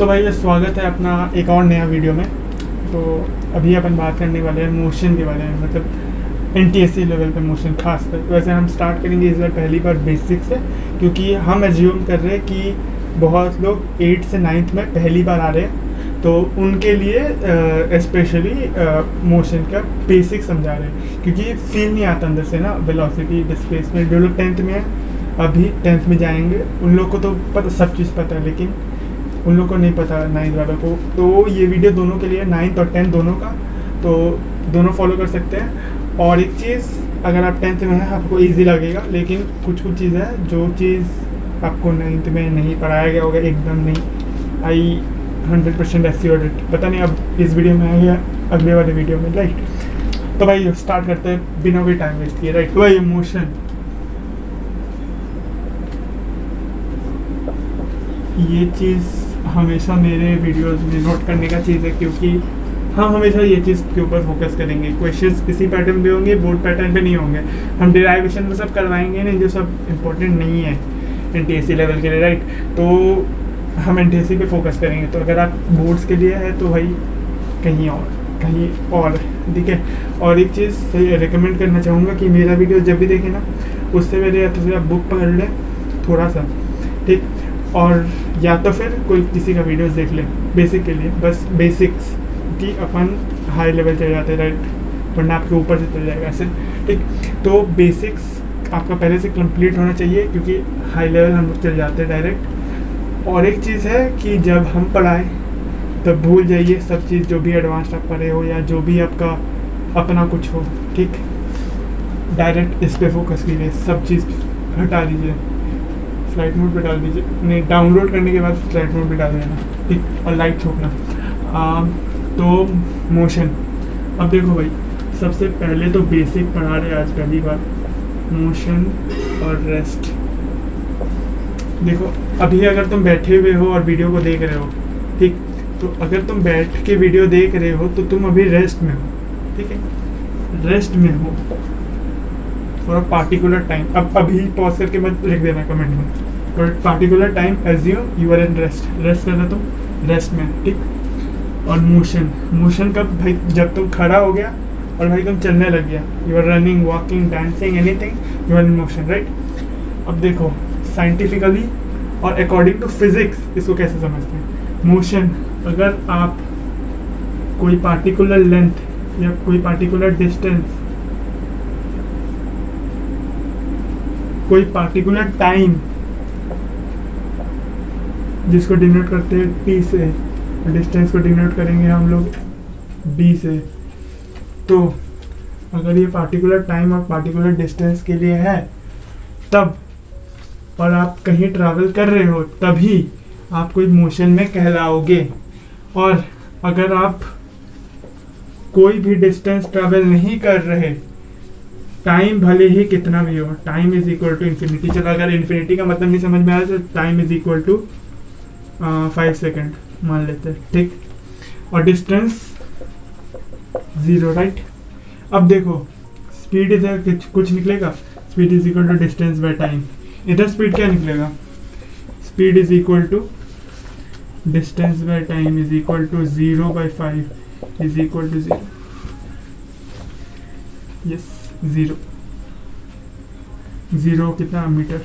तो भाई स्वागत है अपना एक और नया वीडियो में। तो अभी अपन बात करने वाले हैं मोशन के बारे में, मतलब NTSC लेवल पे मोशन खास कर। वैसे हम स्टार्ट करेंगे इस बार पहली बार बेसिक से, क्योंकि हम एज्यूम कर रहे हैं कि बहुत लोग 8th से 9th में पहली बार आ रहे हैं, तो उनके लिए स्पेशली मोशन का बेसिक समझा रहे हैं, क्योंकि फील नहीं आता अंदर से ना, वेलोसिटी, डिस्प्लेसमेंट। जो लोग 10th में है, अभी 10th में जाएंगे, उन लोग को तो पता, सब चीज़ पता है, लेकिन उन लोग को नहीं पता 9th वालों को। तो ये वीडियो दोनों के लिए, 9th और 10th दोनों का, तो दोनों फॉलो कर सकते हैं। और एक चीज़, अगर आप 10th में हैं आपको इजी लगेगा, लेकिन कुछ चीज़ है जो चीज़ आपको 9th में नहीं पढ़ाया गया होगा, एकदम नहीं। आई 100% एश्योर्ड इट। पता नहीं अब इस वीडियो में आएगा अगले वाले वीडियो में, राइट। तो भाई स्टार्ट करते हैं बिना कोई टाइम वेस्ट किए, राइट। तो भाई मोशन, ये चीज़ हमेशा मेरे वीडियोस में नोट करने का चीज़ है, क्योंकि हम हमेशा ये चीज़ के ऊपर फोकस करेंगे। क्वेश्चंस किसी पैटर्न पे होंगे, बोर्ड पैटर्न पे नहीं होंगे। हम डिराइवेशन में सब करवाएंगे नहीं, जो सब इम्पोर्टेंट नहीं है NTSC लेवल के लिए, राइट। तो हम NTSC पे फोकस करेंगे। तो अगर आप बोर्ड्स के लिए है तो भाई कहीं और ठीक है। और एक चीज़ रिकमेंड करना चाहूँगा कि मेरा वीडियो जब भी देखें ना, उससे पहले या तो फिर आप बुक पकड़ लें थोड़ा सा, ठीक, और या तो फिर कोई किसी का वीडियोस देख ले बेसिक के लिए, बस बेसिक्स की अपन हाई लेवल चले जाते हैं, राइट, वरना आपके ऊपर से चल जाएगा ऐसे, ठीक। तो बेसिक्स आपका पहले से कंप्लीट होना चाहिए, क्योंकि हाई लेवल हम लोग चल जाते हैं डायरेक्ट। और एक चीज़ है कि जब हम पढ़ाएं तब भूल जाइए सब चीज़, जो भी एडवांस आप पढ़े हो या जो भी आपका अपना कुछ हो, ठीक। डायरेक्ट इस पे फोकस कीजिए, सब चीज़ हटा दीजिए, फ्लाइट मोड पे डाल दीजिए, नहीं, डाउनलोड करने के बाद फ्लाइट मोड पे डाल देना, ठीक, और लाइट छोड़ना। तो मोशन, अब देखो भाई, सबसे पहले तो बेसिक पढ़ा रहे आज पहली बार, मोशन और रेस्ट। देखो अभी अगर तुम बैठे हुए हो और वीडियो को देख रहे हो, ठीक, तो अगर तुम बैठ के वीडियो देख रहे हो तो तुम अभी रेस्ट में हो, ठीक है, रेस्ट में हो फॉर अ पार्टिकुलर टाइम। अब अभी पॉज करके मत लिख देना कमेंट में, for particular time assume you are in rest. Rest कर रहे तुम, रेस्ट में, ठीक। और मोशन कब भाई, जब तुम खड़ा हो गया और भाई तुम चलने लग गया, you are running, walking, dancing, anything, you are in motion, right. अब देखो साइंटिफिकली और अकॉर्डिंग टू फिजिक्स इसको कैसे समझते हैं। मोशन, अगर आप कोई पार्टिकुलर लेंथ या कोई पार्टिकुलर डिस्टेंस, कोई पार्टिकुलर टाइम, जिसको डिनोट करते हैं T से, डिस्टेंस को डिनोट करेंगे हम लोग D से। तो अगर ये पार्टिकुलर टाइम और पार्टिकुलर डिस्टेंस के लिए है तब, और आप कहीं ट्रैवल कर रहे हो, तभी आप कोई मोशन में कहलाओगे। और अगर आप कोई भी डिस्टेंस ट्रैवल नहीं कर रहे, टाइम भले ही कितना भी हो, time is equal to infinity. चलो अगर इन्फिनिटी का मतलब नहीं समझ में आया तो time is equal to 5 second मान लेते हैं, ठीक। और डिस्टेंस 0, राइट। अब देखो स्पीड इधर कुछ निकलेगा, speed is equal to distance by time. इधर स्पीड क्या निकलेगा, speed is equal to distance by time is equal to 0/5 is equal to 0। Yes, 0 कितना मीटर,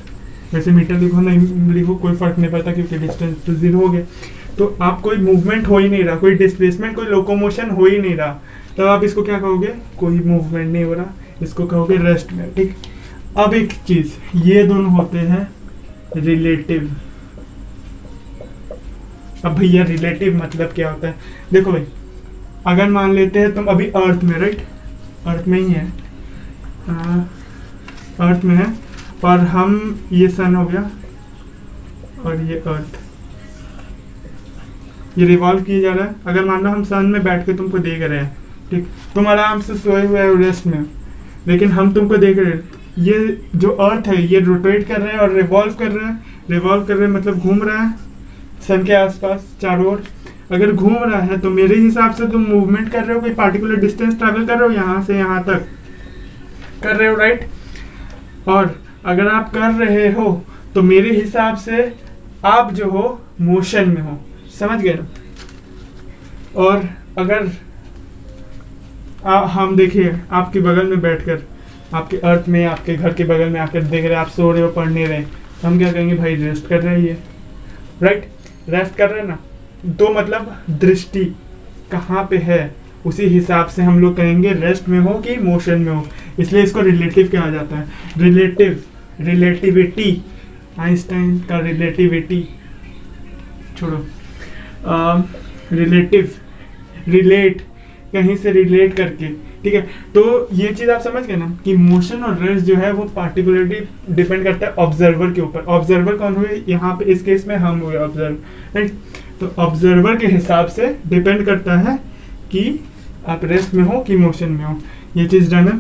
वैसे मीटर लिखो नहीं लिखो कोई फर्क नहीं पड़ता, क्योंकि डिस्टेंस तो 0 हो गया। तो आप कोई मूवमेंट हो ही नहीं रहा, कोई डिस्प्लेसमेंट, कोई लोकोमोशन हो ही नहीं रहा, तब आप इसको क्या कहोगे, कोई मूवमेंट नहीं हो रहा, इसको कहोगे रेस्ट में, ठीक। अब एक चीज, ये दोनों होते हैं रिलेटिव। अब भैया रिलेटिव मतलब क्या होता है, देखो भाई, अगर मान लेते हैं तुम अभी अर्थ में, राइट, अर्थ में ही है, अर्थ में है, और हम, ये सन हो गया और ये अर्थ, ये रिवॉल्व किया जा रहा है। अगर मान लो हम सन में बैठ के तुमको देख रहे हैं, ठीक, तुम आराम से सोए हुए हो रेस्ट में, लेकिन हम तुमको देख रहे हैं। ये जो अर्थ है ये रोटेट कर रहा है और रिवॉल्व कर रहा है। रिवॉल्व कर रहे हैं मतलब घूम रहा है सन के आसपास चारों ओर। अगर घूम रहा है तो मेरे हिसाब से तुम मूवमेंट कर रहे हो, कोई पार्टिकुलर डिस्टेंस ट्रैवल कर रहे हो, यहाँ से यहाँ तक कर रहे हो, राइट। और अगर आप कर रहे हो तो मेरे हिसाब से आप जो हो मोशन में हो, समझ गए। और अगर हम देखिए आपके बगल में बैठकर, आपके अर्थ में, आपके घर के बगल में आकर देख रहे हैं, आप सो रहे हो, पढ़ नहीं रहे, तो हम क्या कहेंगे, भाई रेस्ट कर रही है, राइट, रेस्ट कर रहे हैं ना। तो मतलब दृष्टि कहाँ पे है, उसी हिसाब से हम लोग कहेंगे रेस्ट में हो कि मोशन में हो। इसलिए इसको रिलेटिव कहा जाता है। रिलेटिव, रिलेटिविटी, आइंस्टाइन का रिलेटिविटी छोड़ो, रिलेटिव, रिलेट, कहीं से रिलेट करके, ठीक है। तो ये चीज़ आप समझ गए ना कि मोशन और रेस्ट जो है वो पार्टिकुलरली डिपेंड करता है ऑब्जर्वर के ऊपर। ऑब्जर्वर कौन हुए यहाँ पे, इस केस में हम हुए ऑब्जर्वर, राइट। तो ऑब्जर्वर के हिसाब से डिपेंड करता है कि आप रेस्ट में हो कि मोशन में हो। ये चीज़ डन है।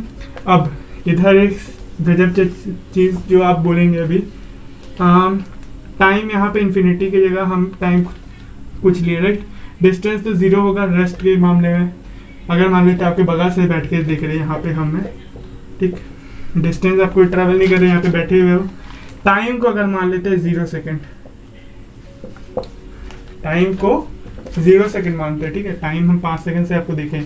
अब इधर एक गजब चीज़ जो आप बोलेंगे अभी, टाइम यहाँ पे इन्फिनिटी की जगह हम टाइम कुछ लिए, राइट। डिस्टेंस तो जीरो होगा रेस्ट के मामले में। अगर मान लेते आपके बगल से बैठ के देख रहे हैं यहाँ पे हम हैं, ठीक, डिस्टेंस आप कोई ट्रैवल नहीं कर रहे, यहाँ पे बैठे हुए हो। टाइम को अगर मान लेते हैं 0 सेकेंड, टाइम को 0 सेकेंड मानते हैं, ठीक है। टाइम हम 5 सेकेंड से आपको देखें,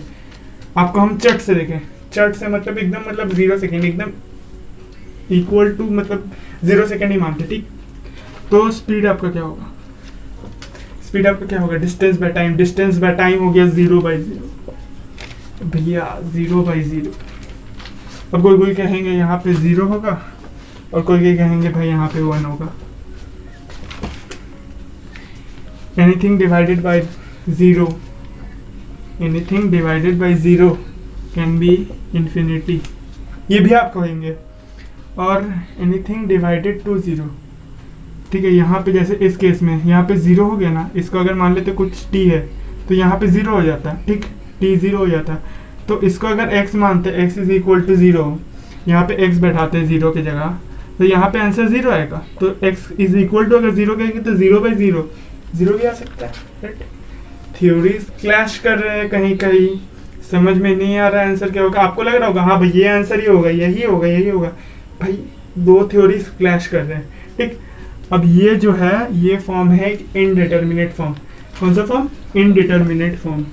आपको हम चट से देखें, चट से मतलब एकदम मतलब 0 सेकेंड एकदम इक्वल टू मतलब 0 सेकेंड ही मानते, ठीक। तो स्पीड आपका क्या होगा, स्पीड आपका क्या होगा, distance by time. Distance by time हो गया 0/0 भैया, 0/0। अब कोई कोई कहेंगे यहाँ पे 0 होगा और कोई कोई कहेंगे भाई यहाँ पे 1 होगा। Anything divided by 0, anything divided by 0 can be infinity, ये भी आप कहेंगे। और एनीथिंग डिवाइडेड टू 0, ठीक है। यहाँ पे जैसे इस केस में यहाँ पे 0 हो गया ना, इसको अगर मान लेते कुछ t है तो यहाँ पे 0 हो जाता है, ठीक, t 0 हो जाता है। तो इसको अगर x मानते, x इज इक्वल टू 0, यहाँ पे x बैठाते हैं 0 की जगह, तो यहाँ पे आंसर 0 आएगा। तो x इज इक्वल टू अगर 0 कहेंगे तो 0/0 0 भी आ सकता है, राइट। थ्योरीज क्लैश कर रहे हैं कहीं कहीं, समझ में नहीं आ रहा है आंसर क्या होगा। आपको लग रहा होगा हाँ भाई ये आंसर ही होगा, यही होगा, यही होगा। भाई दो थ्योरीज क्लैश कर रहे हैं, ठीक। अब ये जो है ये फॉर्म है इनडिटर्मिनेट फॉर्म। कौन सा फॉर्म, इनडिटर्मिनेट फॉर्म।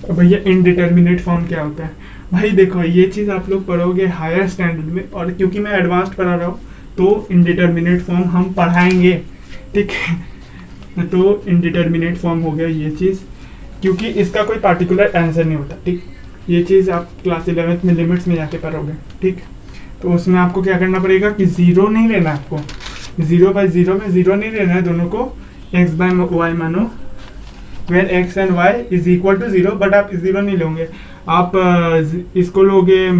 भैया इनडिटर्मिनेट फॉर्म क्या होता है, भाई देखो ये चीज़ आप लोग पढ़ोगे हायर स्टैंडर्ड में, और क्योंकि मैं एडवांस्ड पढ़ा रहा हूँ तो इनडिटर्मिनेट फॉर्म हम पढ़ाएंगे, ठीक है। तो इनडिटर्मिनेट फॉर्म हो गया ये चीज़, क्योंकि इसका कोई पार्टिकुलर आंसर नहीं होता, ठीक। ये चीज़ आप क्लास 11th में लिमिट्स में जाके पढ़ोगे, ठीक। तो उसमें आपको क्या करना पड़ेगा कि 0 नहीं लेना, आपको 0/0 में 0 नहीं लेना है, दोनों को x/y मानो, where x and y is equal to 0। But आप 0 नहीं लोगे, आप इसको लोगे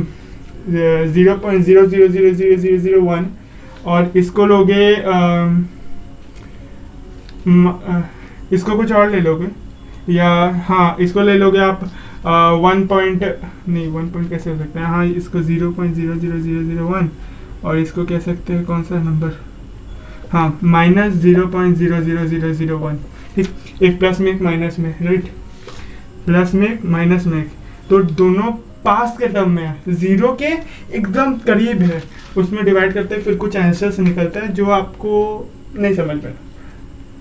0.000001 और इसको लोगे इसको कुछ और ले लोगे, या हाँ इसको ले लोगे आप 1 पॉइंट कैसे हो सकता है, हाँ इसको 0.00001 और इसको कह सकते हैं कौन सा नंबर, हाँ -0.00001, ठीक। एक प्लस में एक माइनस में, राइट, प्लस में एक माइनस में एक, तो दोनों पास के टर्म में है, 0 के एकदम करीब है, उसमें डिवाइड करते हैं फिर कुछ आंसर्स निकलता है जो आपको नहीं समझ में।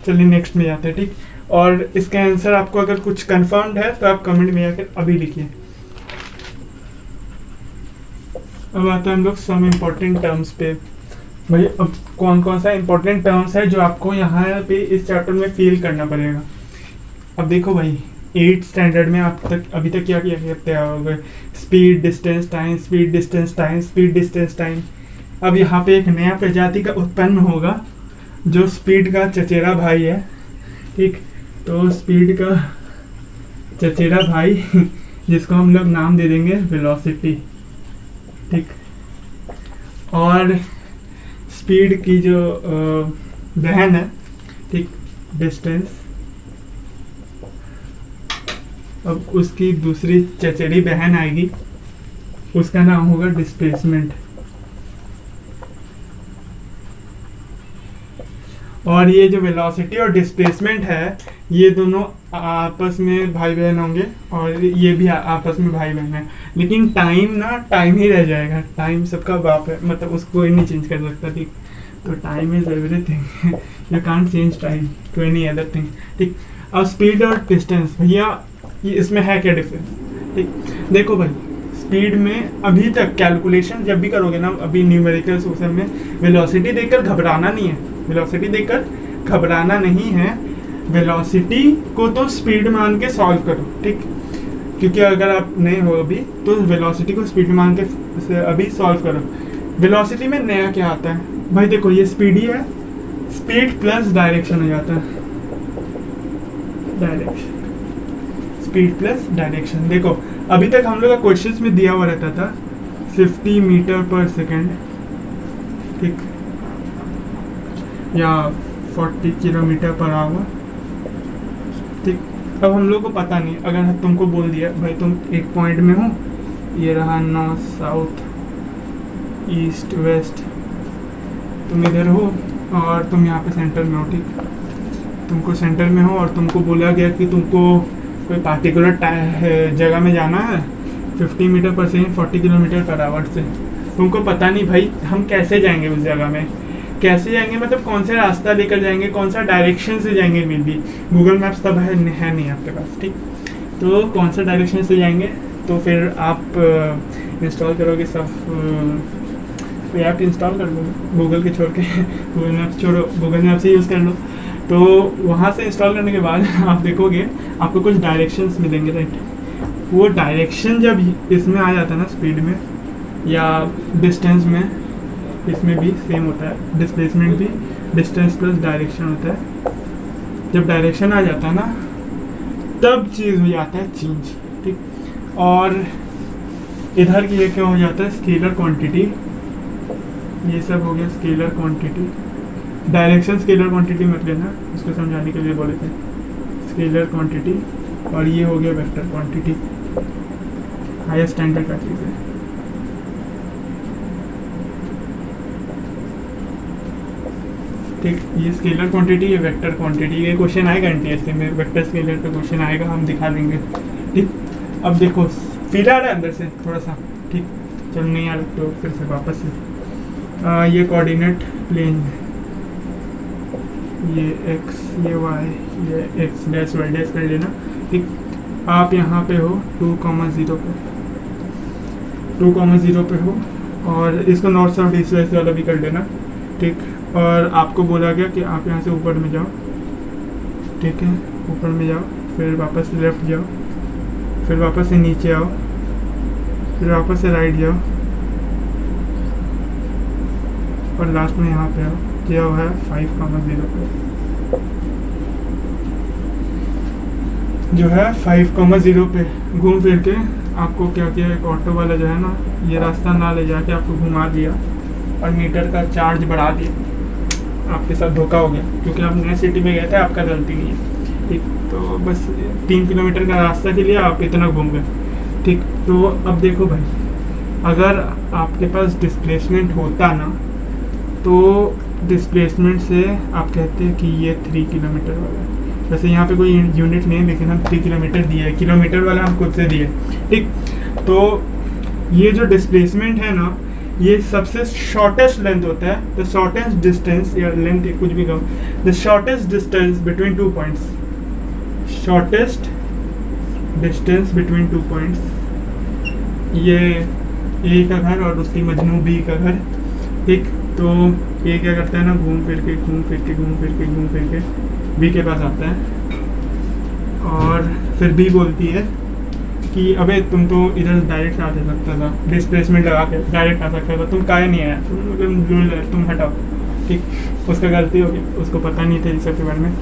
चलिए नेक्स्ट में जाते हैं, ठीक। और इसका आंसर आपको अगर कुछ कंफर्म्ड है तो आप कमेंट में आकर अभी लिखिए। अब आता है हम लोग सम इम्पोर्टेंट टर्म्स पे। भाई अब कौन कौन सा इम्पोर्टेंट टर्म्स है जो आपको यहाँ पे इस चैप्टर में फील करना पड़ेगा। अब देखो भाई 8th स्टैंडर्ड में आप तक अभी तक क्या किया करते हैं, speed distance time, speed distance time, speed distance time. अब यहाँ पे एक नया प्रजाति का उत्पन्न होगा जो स्पीड का चचेरा भाई है, ठीक। तो स्पीड का चचेरा भाई जिसको हम लोग नाम दे देंगे वेलोसिटी, ठीक। और स्पीड की जो बहन है, ठीक, डिस्टेंस, अब उसकी दूसरी चचेरी बहन आएगी, उसका नाम होगा डिस्प्लेसमेंट। और ये जो वेलोसिटी और डिस्प्लेसमेंट है, ये दोनों आपस में भाई बहन होंगे और ये भी आपस में भाई बहन है। लेकिन टाइम ही रह जाएगा, टाइम सबका बाप है, मतलब उसको कोई नहीं चेंज कर सकता, ठीक। तो time is everything, you can't change time to any other thing, ठीक। अब स्पीड और डिस्टेंस, भैया ये इसमें है क्या डिफरेंस, ठीक। देखो भाई, स्पीड में अभी तक कैलकुलेशन जब भी करोगे ना, अभी न्यूमेरिकल सोशल में, वेलोसिटी देखकर घबराना नहीं है, वेलोसिटी देखकर घबराना नहीं है, वेलोसिटी को तो स्पीड मान के सॉल्व करो, ठीक। क्योंकि अगर आप नए हो अभी तो वेलोसिटी को स्पीड मान के अभी सॉल्व करो। वेलोसिटी में नया क्या आता है भाई, देखो ये स्पीड ही है, स्पीड प्लस डायरेक्शन हो जाता है, डायरेक्शन, स्पीड प्लस डायरेक्शन। देखो अभी तक हम लोग का क्वेश्चंस में दिया हुआ रहता था 50 मीटर पर सेकेंड, ठीक, या 40 किलोमीटर पर आवर, ठीक। अब हम लोग को पता नहीं, अगर तुमको बोल दिया भाई तुम एक पॉइंट में हो, ये रहा नॉर्थ साउथ ईस्ट वेस्ट, तुम इधर हो और तुम यहाँ पे सेंटर में हो, ठीक। तुमको सेंटर में हो और तुमको बोला गया कि तुमको कोई पार्टिकुलर जगह में जाना है 50 मीटर पर सेकेंड 40 किलोमीटर पर आवर से। तुमको पता नहीं भाई हम कैसे जाएंगे उस जगह में, कैसे जाएंगे मतलब कौन सा रास्ता लेकर जाएंगे, कौन सा डायरेक्शन से जाएंगे, मे बी गूगल मैप्स तब है नहीं आपके पास, ठीक। तो कौन सा डायरेक्शन से जाएंगे, तो फिर आप इंस्टॉल करोगे सब, कोई ऐप इंस्टॉल कर लो गूगल के छोड़ के, गूगल मैप्स छोड़ो, गूगल मैप से यूज़ कर लो। तो वहाँ से इंस्टॉल करने के बाद आप देखोगे आपको कुछ डायरेक्शंस मिलेंगे, राइट। वो डायरेक्शन जब इसमें आ जाता है ना, स्पीड में या डिस्टेंस में, इसमें भी सेम होता है, डिस्प्लेसमेंट भी डिस्टेंस प्लस डायरेक्शन होता है। जब डायरेक्शन आ जाता है ना, तब चीज़ हो जाता है चेंज, ठीक। और इधर की ये क्या हो जाता है, स्केलर क्वांटिटी, ये सब हो गया scalar quantity. Direction scalar quantity मत लेना, उसको समझाने के लिए बोले थे, स्केलर क्वांटिटी। और ये हो गया वेक्टर क्वांटिटी, हायर स्टैंडर्ड का चीज़ है, ठीक। ये स्केलर क्वांटिटी, ये वेक्टर क्वांटिटी। ये क्वेश्चन आएगा एनटीएससी में, वेक्टर स्केलर का क्वेश्चन आएगा, हम दिखा देंगे, ठीक। अब देखो फील आ रहा है अंदर से थोड़ा सा, ठीक। चल नहीं आ रहा तो फिर से वापस से, ये कोऑर्डिनेट प्लेन, ये एक्स, ये वाई, ये एक्स डैश वाई डैश कर लेना, ठीक। आप यहाँ पे हो 2,0 पे, 2,0 पे हो, और इसको नॉर्थ साउथ ईस्ट वेस्ट वाला भी कर लेना, ठीक। और आपको बोला गया कि आप यहाँ से ऊपर में जाओ, ठीक है, ऊपर में जाओ, फिर वापस से लेफ्ट जाओ, फिर वापस से नीचे आओ, फिर वापस से राइट जाओ, और लास्ट में यहाँ पे आओ, जो है 5,0 पे, जो है 5,0 पे घूम फिर के आपको क्या किया, एक ऑटो वाला जो है ना, ये रास्ता ना ले जाके आपको घुमा दिया और मीटर का चार्ज बढ़ा दिया। आपके साथ धोखा हो गया, क्योंकि आप नए सिटी में गए थे, आपका गलती नहीं है, ठीक। तो बस 3 किलोमीटर का रास्ता के लिए आप इतना घूम गए, ठीक। तो अब देखो भाई, अगर आपके पास डिस्प्लेसमेंट होता ना, तो डिस्प्लेसमेंट से आप कहते हैं कि ये 3 किलोमीटर वाला है। वैसे यहाँ पे कोई यूनिट नहीं है, लेकिन हम 3 किलोमीटर दिए, किलोमीटर वाला हम खुद से दिए, ठीक। तो ये जो डिस्प्लेसमेंट है ना, ये सबसे शॉर्टेस्ट लेंथ होता है, द शॉर्टेस्ट डिस्टेंस या लेंथ कुछ भी कहो, the shortest distance between 2 points, shortest distance between 2 points. ये ए का घर और उसकी मजनू बी का घर, ठीक। तो ए क्या करता है ना, घूम फिर के बी के पास आता है, और फिर बी बोलती है कि अबे तुम तो इधर डायरेक्ट आ सकता था, डिस्प्लेसमेंट लगा के डायरेक्ट आ सकता था, तुम काहे नहीं आया, तुम हटाओ, ठीक। उसका गलती होगी, उसको पता नहीं था इस सब के बारे में,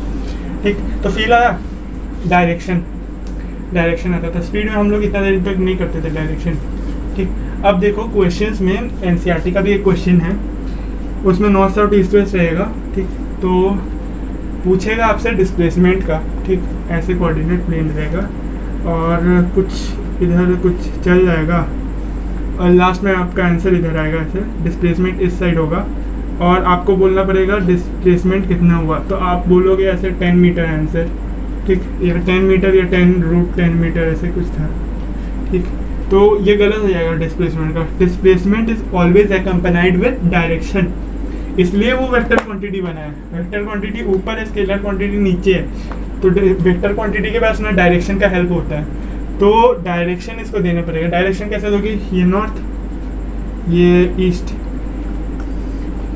ठीक। तो फील आया, डायरेक्शन आता था। स्पीड में हम लोग इतना देर तक नहीं करते थे डायरेक्शन, ठीक। अब देखो क्वेश्चंस में एनसीईआरटी का भी एक क्वेश्चन है, उसमें नॉर्थ साउथ ईस्ट वेस्ट रहेगा, ठीक। तो पूछेगा आपसे डिस्प्लेसमेंट का, ठीक। ऐसे कोऑर्डिनेट प्लेन रहेगा और कुछ इधर कुछ चल जाएगा और लास्ट में आपका आंसर इधर आएगा, ऐसे डिस्प्लेसमेंट इस साइड होगा और आपको बोलना पड़ेगा डिस्प्लेसमेंट कितना हुआ, तो आप बोलोगे ऐसे 10 मीटर आंसर, ठीक, या 10 मीटर या 10√10 मीटर ऐसे कुछ था, ठीक। तो ये गलत हो जाएगा डिस्प्लेसमेंट का। Displacement is always accompanied with direction, इसलिए वो वेक्टर क्वांटिटी बना है। वेक्टर क्वांटिटी ऊपर है, स्केलर क्वांटिटी नीचे है, तो वेक्टर क्वांटिटी के पास ना डायरेक्शन का हेल्प होता है, तो डायरेक्शन इसको देना पड़ेगा। डायरेक्शन कैसे दोगे, ये नॉर्थ, ये ईस्ट,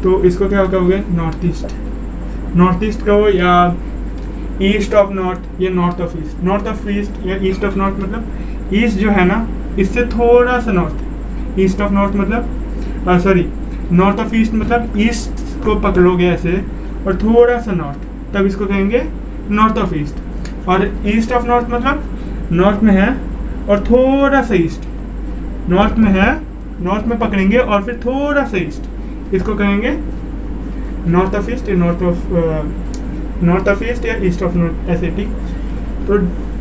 तो इसको क्या कहोगे, नॉर्थ ईस्ट। नॉर्थ ईस्ट कहो या ईस्ट ऑफ नॉर्थ, ये north of east. North of east या ईस्ट ऑफ नॉर्थ मतलब ईस्ट जो है ना इससे थोड़ा सा नॉर्थ। ईस्ट ऑफ नॉर्थ मतलब सॉरी, नॉर्थ ऑफ ईस्ट मतलब ईस्ट को पकड़ोगे ऐसे और थोड़ा सा नॉर्थ, तब इसको कहेंगे नॉर्थ ऑफ ईस्ट। और ईस्ट ऑफ नॉर्थ मतलब नॉर्थ में है और थोड़ा सा ईस्ट, नॉर्थ में है, नॉर्थ में पकड़ेंगे और फिर थोड़ा सा ईस्ट, इसको कहेंगे नॉर्थ ऑफ ईस्ट या नॉर्थ ऑफ ईस्ट या ईस्ट ऑफ नॉर्थ, ऐसे, ठीक। तो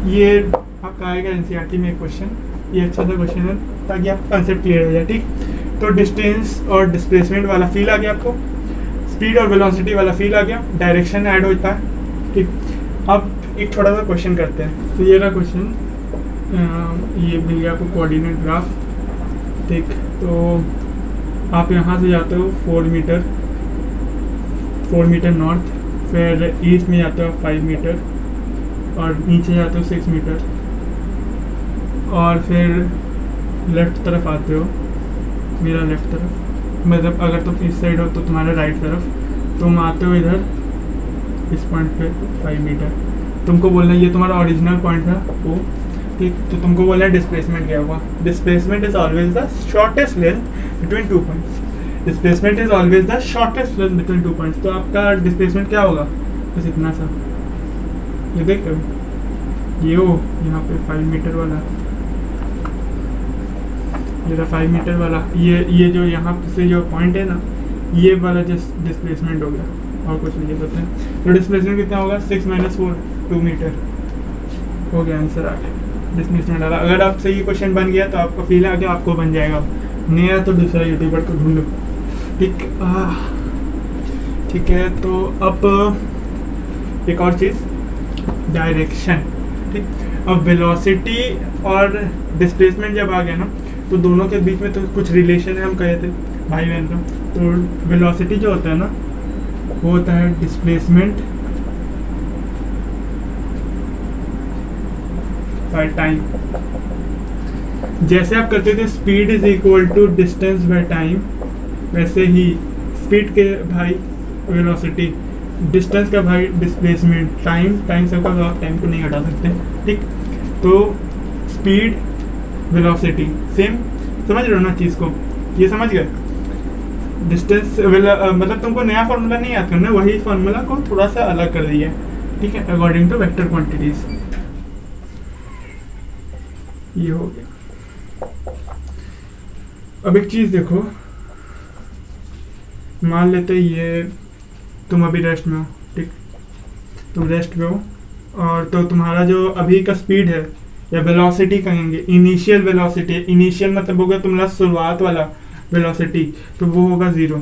ये आपका आएगा एनसीईआरटी में क्वेश्चन, ये अच्छा सा क्वेश्चन है ताकि आप कंसेप्ट क्लियर हो जाए, ठीक। तो डिस्टेंस और डिस्प्लेसमेंट वाला फील आ गया आपको, स्पीड और वेलोसिटी वाला फील आ गया, डायरेक्शन ऐड होता है, ठीक। अब एक थोड़ा सा क्वेश्चन करते हैं। तो ये रहा क्वेश्चन, ये मिल गया आपको कोऑर्डिनेट ग्राफ, ठीक। तो आप यहाँ से जाते हो 4 मीटर नॉर्थ, फिर ईस्ट में जाते हो 5 मीटर और नीचे जाते हो 6 मीटर, और फिर लेफ्ट तरफ आते हो, मेरा लेफ्ट तरफ मतलब अगर तुम इस साइड हो तो तुम्हारा राइट तरफ, तुम आते हो इधर इस पॉइंट पे 5 मीटर, तुमको बोलना ये तुम्हारा ओरिजिनल पॉइंट था वो, ठीक। तो तुमको बोलना है डिस्प्लेसमेंट क्या होगा। Displacement is always the shortest length between 2 points. Displacement is always the shortest length between 2 points. तो आपका डिस्प्लेसमेंट क्या होगा, बस इतना सा, ये देख रहे हो, ये हो यहाँ पे 5 मीटर वाला, ये 5 मीटर वाला, ये जो यहाँ से जो पॉइंट है ना, ये वाला जस्ट डिस्प्लेसमेंट हो गया, और कुछ नहीं पता है। तो डिस्प्लेसमेंट कितना होगा, 6 - 4 2 मीटर हो गया, आंसर आ गया डिस्प्लेसमेंट वाला। अगर आपसे ये क्वेश्चन बन गया तो आपका फील आ गया, आपको बन जाएगा, नहीं आया तो दूसरा यूट्यूबर को ढूंढो, ठीक। ठीक है, तो अब एक और चीज़, डायरेक्शन, ठीक। अब वेलोसिटी और डिस्प्लेसमेंट जब आ गया ना, तो दोनों के बीच में तो कुछ रिलेशन है, हम कहे थे भाई बहन का। तो वेलोसिटी जो होता है ना, वो होता है डिस्प्लेसमेंट बाय टाइम। जैसे आप करते थे speed is equal to distance by time, वैसे ही स्पीड के भाई वेलोसिटी, डिस्टेंस का भाई डिस्प्लेसमेंट, टाइम सबका, आप टाइम को नहीं हटा सकते, ठीक। तो स्पीड वेलोसिटी सेम, समझ रहे हो ना चीज़ को, ये समझ गए। डिस्टेंस मतलब तुमको नया फार्मूला नहीं याद करना, वही फार्मूला को थोड़ा सा अलग कर दिया, ठीक है, अकॉर्डिंग टू वेक्टर क्वांटिटीज। ये हो गया। अब एक चीज़ देखो, मान लेते ये तुम अभी रेस्ट में हो, ठीक, तुम रेस्ट में हो, और तो तुम्हारा जो अभी का स्पीड है या वेलोसिटी कहेंगे, इनिशियल वेलोसिटी, इनिशियल मतलब होगा तुम्हारा शुरुआत वाला वेलोसिटी, तो वो होगा 0।